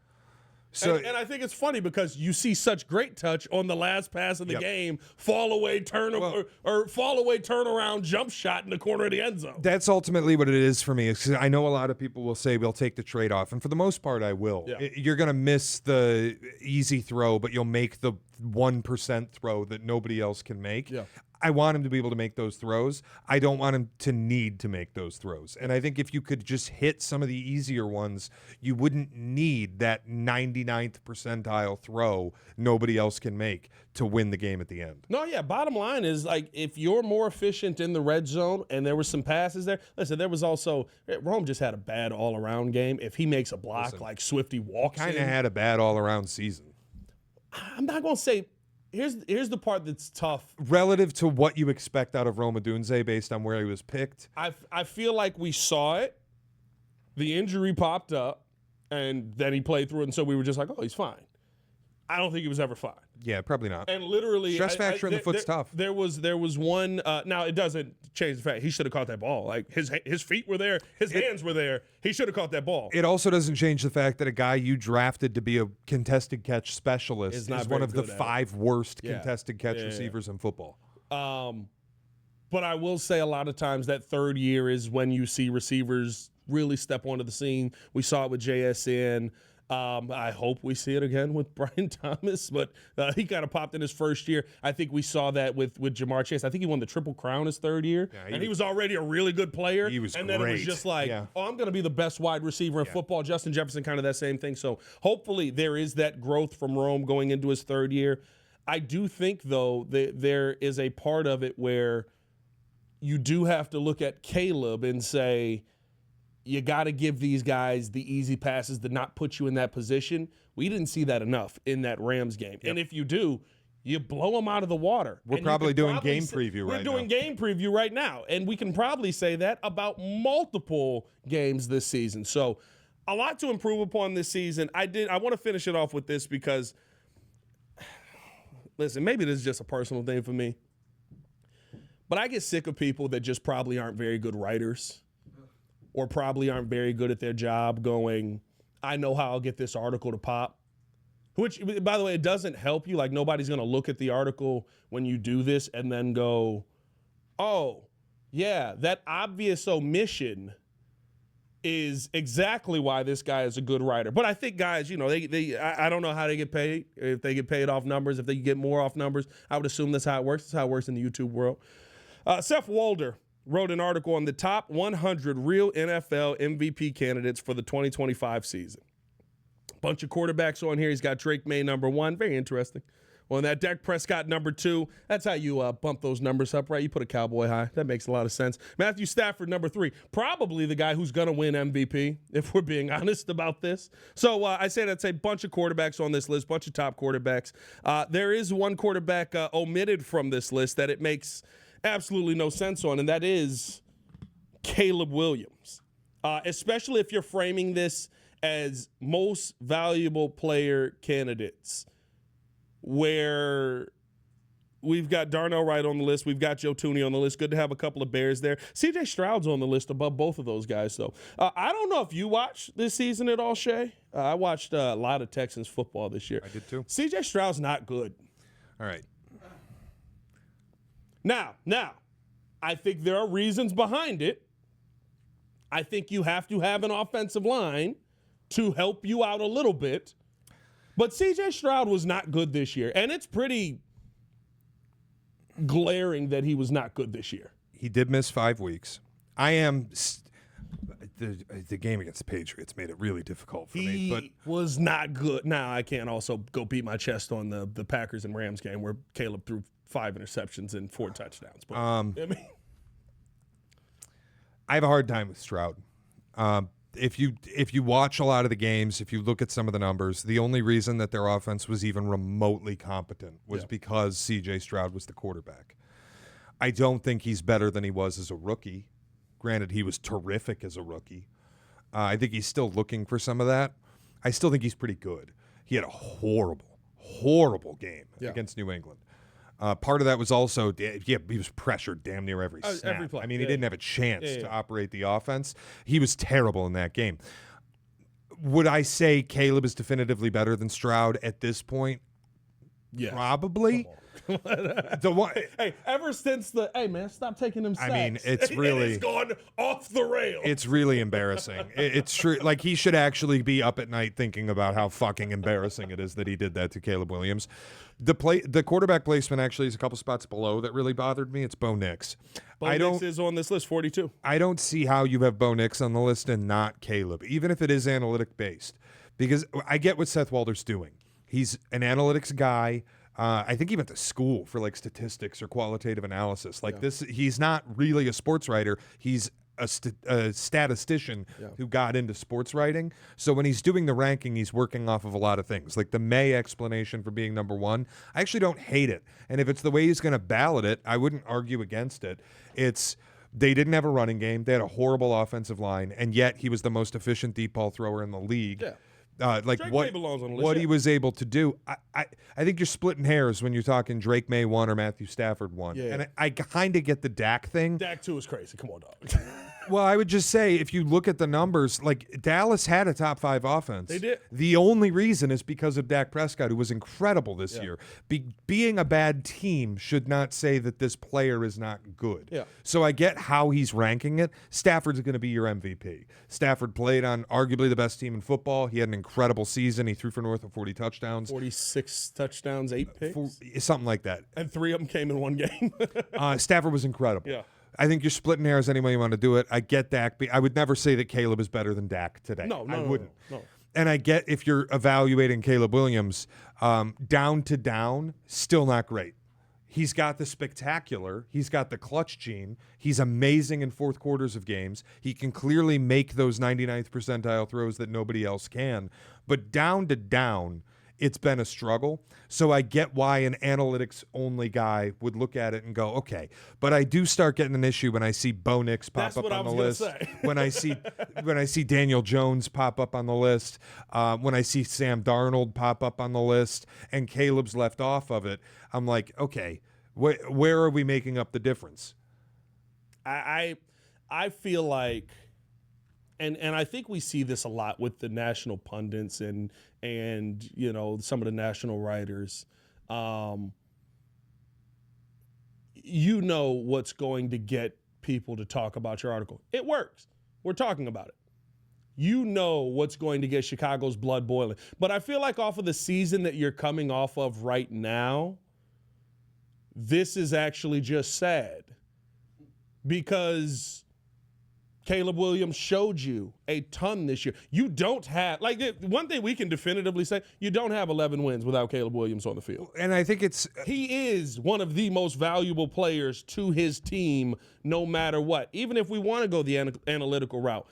So, and I think it's funny because you see such great touch on the last pass of the game, fall away turnaround jump shot in the corner of the end zone. That's ultimately what it is for me. Is 'cause I know a lot of people will say we'll take the trade off, and for the most part, I will. Yeah. You're going to miss the easy throw, but you'll make the 1% throw that nobody else can make. Yeah. I want him to be able to make those throws. I don't want him to need to make those throws. And I think if you could just hit some of the easier ones, you wouldn't need that 99th percentile throw nobody else can make to win the game at the end. No, yeah. Bottom line is, like, if you're more efficient in the red zone and there were some passes there, listen, there was also Rome just had a bad all-around game. If he makes a block like Swifty walks Kind in, of had a bad all-around season. I'm not going to say here's the part that's tough. Relative to what you expect out of Roma Dunze based on where he was picked. I feel like we saw it. The injury popped up, and then he played through it, and so we were just like, oh, he's fine. I don't think he was ever fine. Yeah, probably not. And literally, Stress factor in the foot's tough. There was one. Now it doesn't change the fact he should have caught that ball. Like his feet were there, his hands were there. He should have caught that ball. It also doesn't change the fact that a guy you drafted to be a contested catch specialist is one of the 5 worst contested catch receivers in football. But I will say a lot of times that third year is when you see receivers really step onto the scene. We saw it with JSN. I hope we see it again with Brian Thomas, but he kind of popped in his first year. I think we saw that with Jamar Chase. I think he won the Triple Crown his third year, and he was already a really good player. He was and great. Then it was just like, oh, I'm going to be the best wide receiver in football. Justin Jefferson, kind of that same thing. So hopefully there is that growth from Rome going into his third year. I do think, though, that there is a part of it where you do have to look at Caleb and say, you got to give these guys the easy passes to not put you in that position. We didn't see that enough in that Rams game. Yep. And if you do, you blow them out of the water. We're probably doing game preview right now. We're doing game preview right now. And we can probably say that about multiple games this season. So a lot to improve upon this season. I want to finish it off with this because, listen, maybe this is just a personal thing for me, but I get sick of people that just probably aren't very good writers or probably aren't very good at their job going, I know how I'll get this article to pop. Which, by the way, it doesn't help you. Like, nobody's going to look at the article when you do this and then go, oh, yeah, that obvious omission is exactly why this guy is a good writer. But I think guys, I don't know how they get paid. If they get paid off numbers, if they get more off numbers, I would assume that's how it works. That's how it works in the YouTube world. Seth Walder wrote an article on the top 100 real NFL MVP candidates for the 2025 season. Bunch of quarterbacks on here. He's got Drake May number 1. Very interesting. On that, Dak Prescott number 2. That's how you bump those numbers up, right? You put a cowboy high. That makes a lot of sense. Matthew Stafford number 3. Probably the guy who's going to win MVP, if we're being honest about this. So I say that's a bunch of quarterbacks on this list, bunch of top quarterbacks. There is one quarterback omitted from this list that it makes absolutely no sense on, and that is Caleb Williams. Especially if you're framing this as most valuable player candidates, where we've got Darnell Wright on the list, we've got Joe Tooney on the list. Good to have a couple of Bears there. C.J. Stroud's on the list above both of those guys, though. I don't know if you watched this season at all, Shay. I watched a lot of Texans football this year. I did too. C.J. Stroud's not good. All right. Now, I think there are reasons behind it. I think you have to have an offensive line to help you out a little bit. But C.J. Stroud was not good this year, and it's pretty glaring that he was not good this year. He did miss 5 weeks. The game against the Patriots made it really difficult for me. But He was not good. Now, I can't also go beat my chest on the Packers and Rams game where Caleb threw 5 interceptions and 4 touchdowns. But, I have a hard time with Stroud. If you watch a lot of the games, if you look at some of the numbers, the only reason that their offense was even remotely competent was because C.J. Stroud was the quarterback. I don't think he's better than he was as a rookie. Granted, he was terrific as a rookie. I think he's still looking for some of that. I still think he's pretty good. He had a horrible game against New England. Part of that was also, he was pressured damn near every snap. Every play. I mean, he didn't have a chance to operate the offense. He was terrible in that game. Would I say Caleb is definitively better than Stroud at this point? Yes. Probably. The one, hey, ever since hey man, stop taking them sacks. I mean, it's really it's gone off the rail. It's really embarrassing. It's true. Like, he should actually be up at night thinking about how fucking embarrassing it is that he did that to Caleb Williams. The quarterback placement actually is a couple spots below that really bothered me. It's Bo Nix. Bo Nix is on this list, 42. I don't see how you have Bo Nix on the list and not Caleb, even if it is analytic based, because I get what Seth Walder's doing. He's an analytics guy. I think he went to school for like statistics or qualitative analysis. Like this, he's not really a sports writer. He's a statistician who got into sports writing. So when he's doing the ranking, he's working off of a lot of things. Like the May explanation for being number one, I actually don't hate it. And if it's the way he's going to ballot it, I wouldn't argue against it. They didn't have a running game. They had a horrible offensive line, and yet he was the most efficient deep ball thrower in the league. Yeah. Like what he was able to do. I think you're splitting hairs when you're talking Drake May 1 or Matthew Stafford 1. Yeah. And I kind of get the Dak thing. Dak 2 is crazy. Come on, dog. Well, I would just say, if you look at the numbers, like Dallas had a top 5 offense. They did. The only reason is because of Dak Prescott, who was incredible this year. Being a bad team should not say that this player is not good. Yeah. So I get how he's ranking it. Stafford's going to be your MVP. Stafford played on arguably the best team in football. He had an incredible season. He threw for north of 40 touchdowns. 46 touchdowns, 8 picks. Something like that. And 3 of them came in one game. Stafford was incredible. Yeah. I think you're splitting hairs any way you want to do it. I get Dak. I would never say that Caleb is better than Dak today. No, I wouldn't. No. And I get if you're evaluating Caleb Williams, down to down, still not great. He's got the spectacular. He's got the clutch gene. He's amazing in fourth quarters of games. He can clearly make those 99th percentile throws that nobody else can. But down to down, it's been a struggle. So I get why an analytics-only guy would look at it and go, okay. But I do start getting an issue when I see Bo Nix pop up on the list. when I see Daniel Jones pop up on the list, when I see Sam Darnold pop up on the list, and Caleb's left off of it, I'm like, okay, where are we making up the difference? I feel like, and I think we see this a lot with the national pundits and you know, some of the national writers. You know what's going to get people to talk about your article. It works. We're talking about it. You know what's going to get Chicago's blood boiling. But I feel like off of the season that you're coming off of right now, this is actually just sad. Because Caleb Williams showed you a ton this year. You don't have, like, one thing we can definitively say, you don't have 11 wins without Caleb Williams on the field. And I think he is one of the most valuable players to his team no matter what. Even if we want to go the analytical route.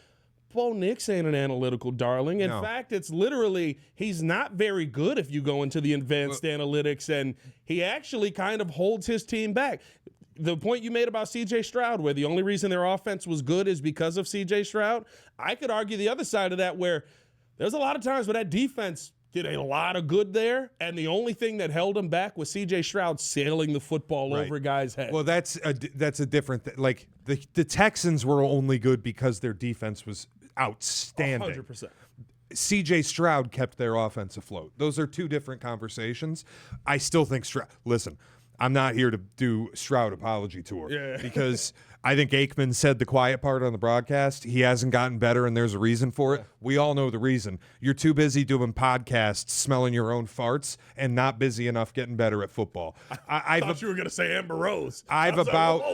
Bo Nix ain't an analytical darling. In fact, it's literally, he's not very good if you go into the advanced analytics, and he actually kind of holds his team back. The point you made about C.J. Stroud, where the only reason their offense was good is because of C.J. Stroud, I could argue the other side of that, where there's a lot of times where that defense did a lot of good there, and the only thing that held them back was C.J. Stroud sailing the football over a guy's head. Well, that's a different thing. Like, the Texans were only good because their defense was outstanding. 100%. C.J. Stroud kept their offense afloat. Those are two different conversations. I still think Stroud. Listen, I'm not here to do Stroud apology tour because I think Aikman said the quiet part on the broadcast. He hasn't gotten better, and there's a reason for it. We all know the reason. You're too busy doing podcasts, smelling your own farts, and not busy enough getting better at football. I thought you were going to say Amber Rose. I've about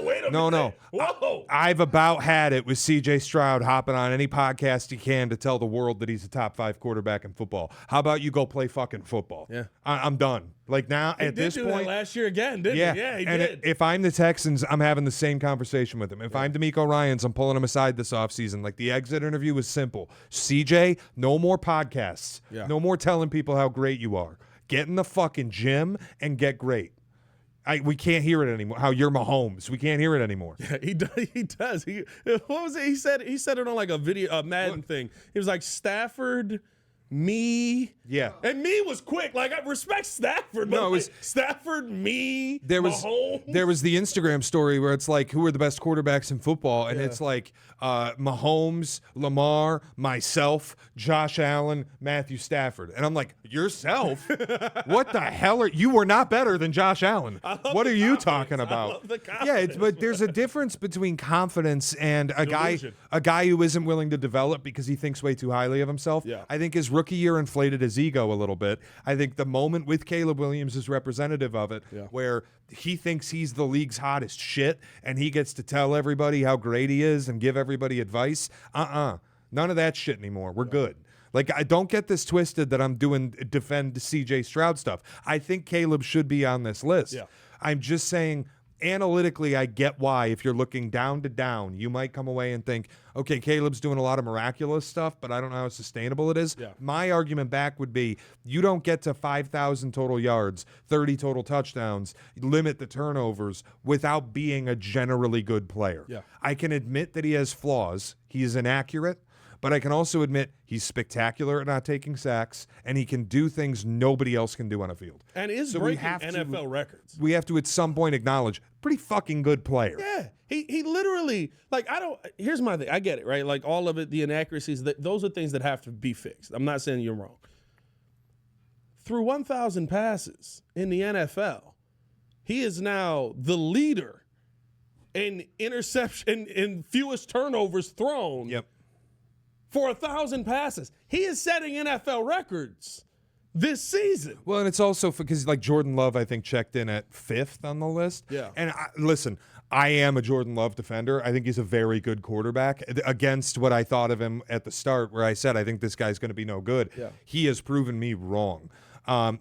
had it with C.J. Stroud hopping on any podcast he can to tell the world that he's a top 5 quarterback in football. How about you go play fucking football? Yeah. I'm done. Like, now, he at this point. That last year again, didn't he? Yeah, he did. If I'm the Texans, I'm having the same conversation with him. If I'm DeMeco Ryans, I'm pulling him aside this offseason. Like, the exit interview was simple. CJ, no more podcasts. Yeah. No more telling people how great you are. Get in the fucking gym and get great. We can't hear it anymore. How you're Mahomes. We can't hear it anymore. Yeah, he does. What was it? He said it on like a Madden thing. He was like, Stafford me. Yeah. And me was quick. Like, I respect Stafford. But No, it was Stafford, me, Mahomes. Mahomes. There was the Instagram story where it's like, who are the best quarterbacks in football? And it's like Mahomes, Lamar, myself, Josh Allen, Matthew Stafford. And I'm like, yourself? What the hell are you? Were not better than Josh Allen. What are you talking about? I love the Yeah, but there's a difference between confidence and a Delusion. guy who isn't willing to develop because he thinks way too highly of himself. Yeah. I think his rookie year inflated his ego a little bit. I think the moment with Caleb Williams is representative of it, where he thinks he's the league's hottest shit and he gets to tell everybody how great he is and give everybody advice. None of that shit anymore. We're good. Like, I don't get this twisted that I'm doing defend CJ Stroud stuff. I think Caleb should be on this list. Yeah. I'm just saying, analytically, I get why, if you're looking down to down, you might come away and think, okay, Caleb's doing a lot of miraculous stuff, but I don't know how sustainable it is. Yeah. My argument back would be, you don't get to 5,000 total yards, 30 total touchdowns, limit the turnovers without being a generally good player. Yeah. I can admit that he has flaws. He is inaccurate. But I can also admit he's spectacular at not taking sacks, and he can do things nobody else can do on a field. And is So breaking NFL records. We have to, at some point, acknowledge, pretty fucking good player. Yeah. He literally, like, here's my thing. I get it, right? Like, all of it, the inaccuracies, those are things that have to be fixed. I'm not saying you're wrong. Through 1,000 passes in the NFL, he is now the leader in interception, in fewest turnovers thrown. Yep. For 1,000 passes. He is setting NFL records this season. Well, and it's also because, like, Jordan Love, I think, checked in at 5th on the list. Yeah. And listen, I am a Jordan Love defender. I think he's a very good quarterback against what I thought of him at the start, where I said, I think this guy's going to be no good. Yeah. He has proven me wrong.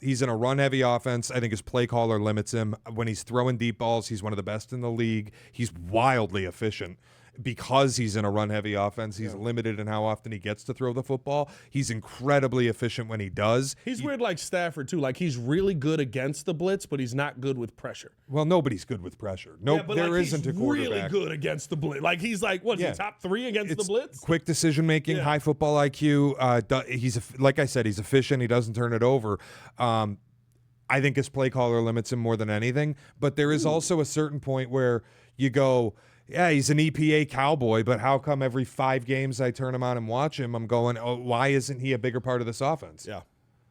He's in a run-heavy offense. I think his play caller limits him. When he's throwing deep balls, he's one of the best in the league. He's wildly efficient. Because he's in a run-heavy offense, he's limited in how often he gets to throw the football. He's incredibly efficient when he does. He's weird like Stafford, too. Like, he's really good against the blitz, but he's not good with pressure. Well, nobody's good with pressure. No, but there like, isn't he's a quarterback. really good against the blitz. Like, he's like, what, is he top 3 against the blitz? Quick decision-making, high football IQ. Like I said, he's efficient. He doesn't turn it over. I think his play caller limits him more than anything. But there is also a certain point where you go, yeah, he's an EPA cowboy, but how come every 5 games I turn him on and watch him, I'm going, oh, why isn't he a bigger part of this offense? Yeah.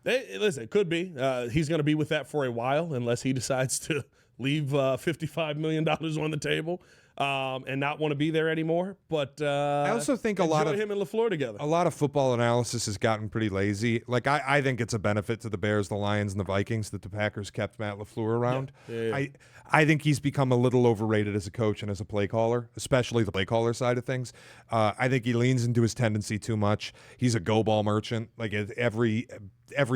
Listen, it could be. He's going to be with that for a while unless he decides to leave $55 million on the table and not want to be there anymore. But I also think a lot of him and LaFleur together. A lot of football analysis has gotten pretty lazy. Like, I think it's a benefit to the Bears, the Lions, and the Vikings that the Packers kept Matt LaFleur around. Yeah. I think he's become a little overrated as a coach and as a play caller, especially the play caller side of things. I think he leans into his tendency too much. He's a go ball merchant. Like, every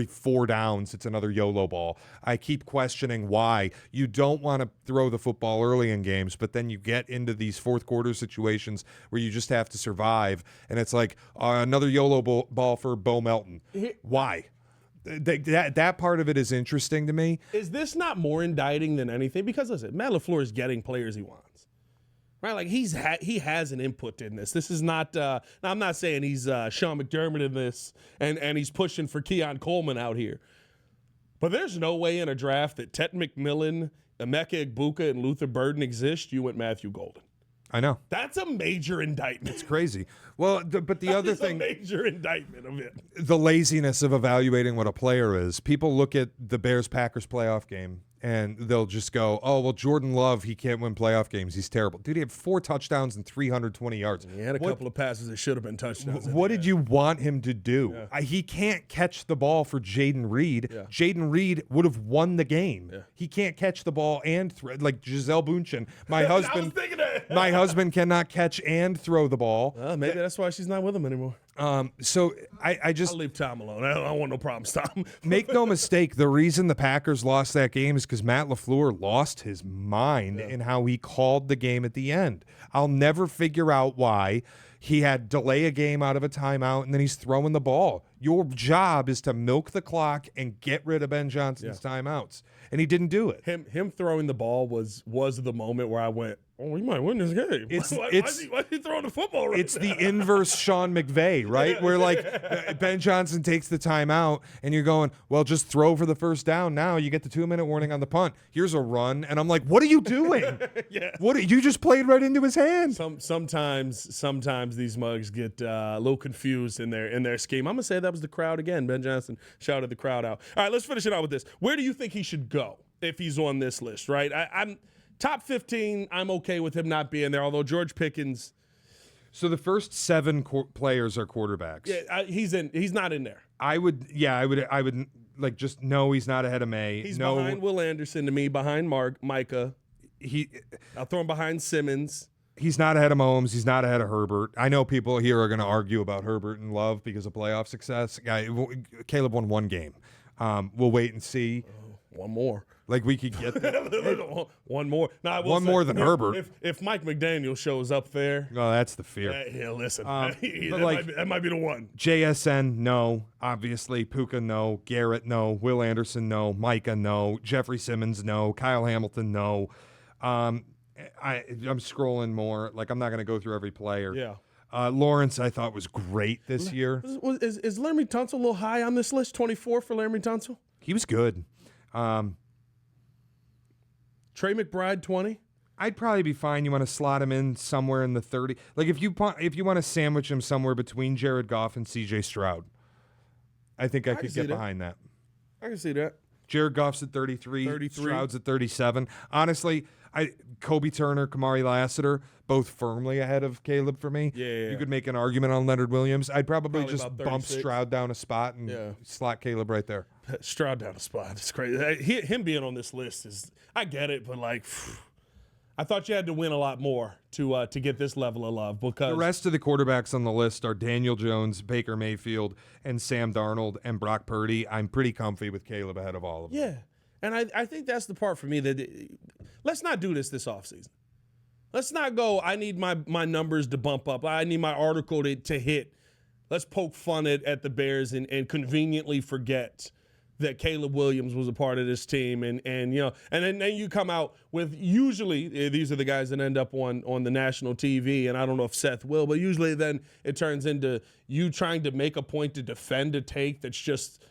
4 downs, it's another YOLO ball. I keep questioning why you don't want to throw the football early in games, but then you get into these fourth quarter situations where you just have to survive, and it's like another YOLO ball for Bo Melton. Why? That part of it is interesting to me. Is this not more indicting than anything? Because listen, Matt LaFleur is getting players he wants, right? Like, he has an input in this. This is not. Now, I'm not saying he's Sean McDermott in this, and he's pushing for Keon Coleman out here. But there's no way in a draft that Ted McMillan, Emeka Egbuka, and Luther Burden exist. You went Matthew Golden. I know. That's a major indictment. It's crazy. Well, but the other thing, a major indictment of it. The laziness of evaluating what a player is. People look at the Bears-Packers playoff game, and they'll just go, oh, well, Jordan Love, he can't win playoff games. He's terrible. Dude, he had 4 touchdowns and 320 yards. He had a couple of passes that should have been touchdowns. What did you want him to do? Yeah. He can't catch the ball for Jaden Reed. Yeah. Jaden Reed would have won the game. Yeah. He can't catch the ball and like Giselle Bundchen. My husband, I was thinking that. My husband cannot catch and throw the ball. Maybe that's why she's not with him anymore. So I just I'll leave Tom alone. I don't want no problems, Tom. Make no mistake, the reason the Packers lost that game is because Matt LaFleur lost his mind in how he called the game at the end. I'll never figure out why he had delay a game out of a timeout and then he's throwing the ball. Your job is to milk the clock and get rid of Ben Johnson's timeouts, and he didn't do it. Him throwing the ball was the moment where I went, Oh, we might win this game. Why is he throwing the football right It's now? the inverse Sean McVay, right? Where like Ben Johnson takes the timeout and you're going, well, just throw for the first down now. You get the 2-minute warning on the punt. Here's a run. And I'm like, what are you doing? Yeah. You just played right into his hand. Sometimes these mugs get a little confused in their scheme. I'm going to say that was the crowd again. Ben Johnson shouted the crowd out. All right, let's finish it out with this. Where do you think he should go if he's on this list, right? I'm top 15, I'm okay with him not being there, although George Pickens. So the first 7 players are quarterbacks. Yeah, he's not in there. I would like just no, he's not ahead of May. He's no, behind Will Anderson to me, behind Micah. I'll throw him behind Simmons. He's not ahead of Mahomes. He's not ahead of Herbert. I know people here are going to argue about Herbert and Love because of playoff success. Caleb won 1 game. We'll wait and see. One more. Like we could get one more. Now, one more than Herbert. If Mike McDaniel shows up there, oh, that's the fear. Yeah, listen, that might be the one. JSN, no. Obviously, Puka, no. Garrett, no. Will Anderson, no. Micah, no. Jeffrey Simmons, no. Kyle Hamilton, no. I'm scrolling more. Like I'm not going to go through every player. Yeah. Lawrence, I thought was great this year. Is Laramie Tunsil a little high on this list? 24 for Laramie Tunsil. He was good. Trey McBride, 20. I'd probably be fine. You want to slot him in somewhere in the 30. Like if you want to sandwich him somewhere between Jared Goff and C.J. Stroud, I think I could get behind that. I can see that. Jared Goff's at 33. Stroud's at 37. Honestly, Kobe Turner, Kamari Lassiter, both firmly ahead of Caleb for me. Yeah. You could make an argument on Leonard Williams. I'd probably just bump 36. Stroud down a spot and slot Caleb right there. Stroud down a spot. It's crazy. Him being on this list is, I get it, but like, I thought you had to win a lot more to get this level of love. Because the rest of the quarterbacks on the list are Daniel Jones, Baker Mayfield, and Sam Darnold and Brock Purdy. I'm pretty comfy with Caleb ahead of all of them. Yeah, and I think that's the part for me that let's not do this offseason. Let's not go, I need my numbers to bump up. I need my article to hit. Let's poke fun at the Bears and conveniently forget that Caleb Williams was a part of this team, and then you come out with, usually these are the guys that end up on the national TV, and I don't know if Seth will, but usually then it turns into you trying to make a point to defend a take that's just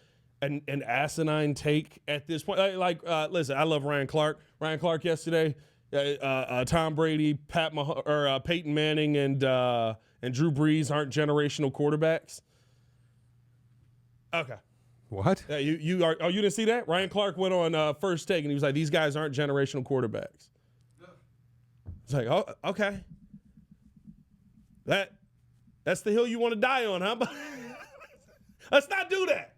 an asinine take at this point. Listen, I love Ryan Clark. Ryan Clark yesterday, Tom Brady, Peyton Manning, and Drew Brees aren't generational quarterbacks. Okay. What? Yeah, you didn't see that? Ryan Clark went on First Take, and he was like, these guys aren't generational quarterbacks. It's like, oh, okay. That's the hill you want to die on, huh? Let's not do that.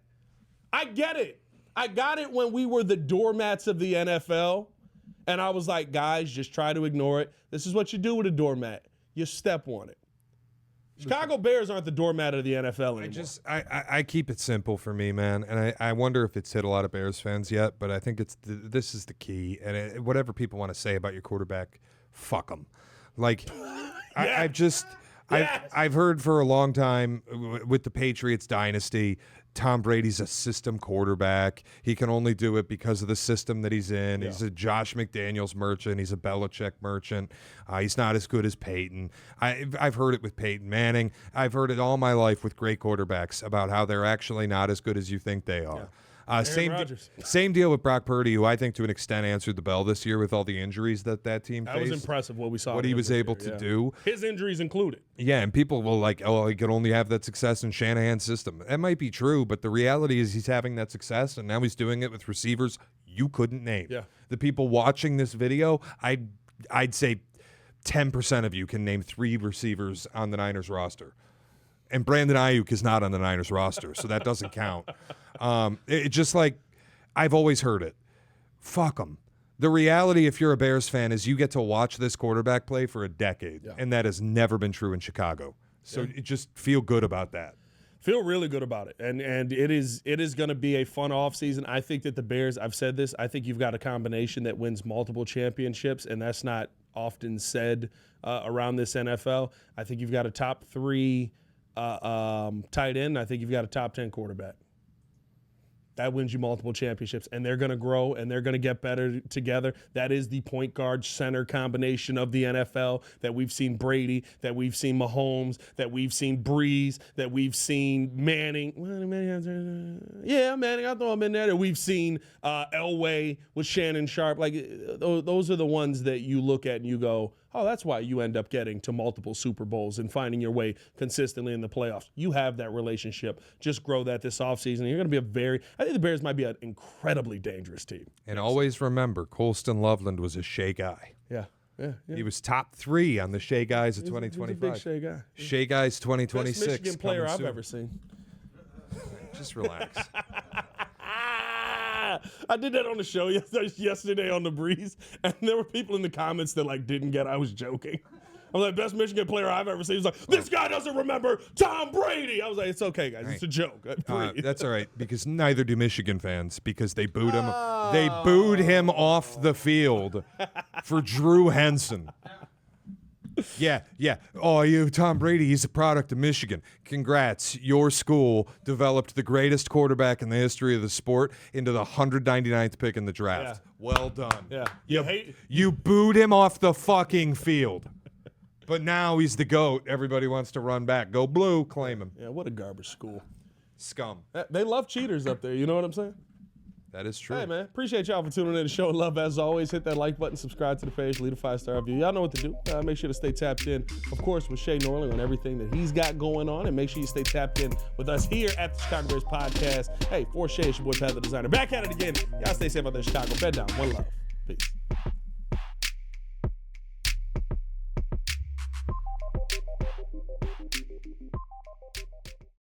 I get it. I got it when we were the doormats of the NFL, and I was like, guys, just try to ignore it. This is what you do with a doormat. You step on it. Chicago Bears aren't the doormat of the NFL anymore. I keep it simple for me, man, and I wonder if it's hit a lot of Bears fans yet, but I think this is the key, and whatever people want to say about your quarterback, fuck them. Like, yes. I've heard for a long time with the Patriots dynasty, Tom Brady's a system quarterback. He can only do it because of the system that he's in. Yeah. He's a Josh McDaniels merchant. He's a Belichick merchant. He's not as good as Peyton. I've heard it with Peyton Manning. I've heard it all my life with great quarterbacks about how they're actually not as good as you think they are. Yeah. Same deal with Brock Purdy, who I think to an extent answered the bell this year with all the injuries that team faced. That was impressive what we saw. What he was able to do. His injuries included. Yeah, and people will like, oh, he could only have that success in Shanahan's system. That might be true, but the reality is he's having that success, and now he's doing it with receivers you couldn't name. Yeah. The people watching this video, I'd say 10% of you can name 3 receivers on the Niners roster. And Brandon Ayuk is not on the Niners roster, so that doesn't count. It just like, I've always heard it. Fuck them. The reality, if you're a Bears fan, is you get to watch this quarterback play for a decade, and that has never been true in Chicago. So just feel good about that. Feel really good about it. And it is going to be a fun offseason. I think that the Bears, I've said this, I think you've got a combination that wins multiple championships, and that's not often said around this NFL. I think you've got a top 3 tight end. I think you've got a top 10 quarterback. that wins you multiple championships, and they're going to grow and they're going to get better together. That is the point guard center combination of the NFL that we've seen Brady, that we've seen Mahomes, that we've seen Breeze, that we've seen Manning. Yeah, Manning, I'll throw him in there. That we've seen Elway with Shannon Sharp. Like those are the ones that you look at and you go, oh, that's why you end up getting to multiple Super Bowls and finding your way consistently in the playoffs. You have that relationship. Just grow that this offseason. You're going to be I think the Bears might be an incredibly dangerous team. And always remember, Colston Loveland was a Shea guy. Yeah. He was top 3 on the Shea Guys of He's 2025. a big Shea guy. Shea Guys 2026. Best Michigan player I've ever seen. Just relax. I did that on the show yesterday on The Breeze, and there were people in the comments that didn't get I was joking. I was like, best Michigan player I've ever seen. He was like, this guy doesn't remember Tom Brady. I was like, it's okay, guys. It's a joke. That's all right, because neither do Michigan fans, because they booed him. They booed him off the field for Drew Henson. Yeah. Oh, Tom Brady, he's a product of Michigan. Congrats. Your school developed the greatest quarterback in the history of the sport into the 199th pick in the draft. Yeah. Well done. Yeah. You booed him off the fucking field. But now he's the GOAT. Everybody wants to run back. Go blue, claim him. Yeah, what a garbage school. Scum. They love cheaters up there. You know what I'm saying? That is true. Hey, man. Appreciate y'all for tuning in to the show. Love, as always. Hit that like button, subscribe to the page, leave a 5-star review. Y'all know what to do. Make sure to stay tapped in, of course, with Shea Norling on everything that he's got going on. And make sure you stay tapped in with us here at the Chicago Bears Podcast. Hey, for Shea, it's your boy Pat the Designer. Back at it again. Y'all stay safe out there in Chicago. Bed down. One love. Peace.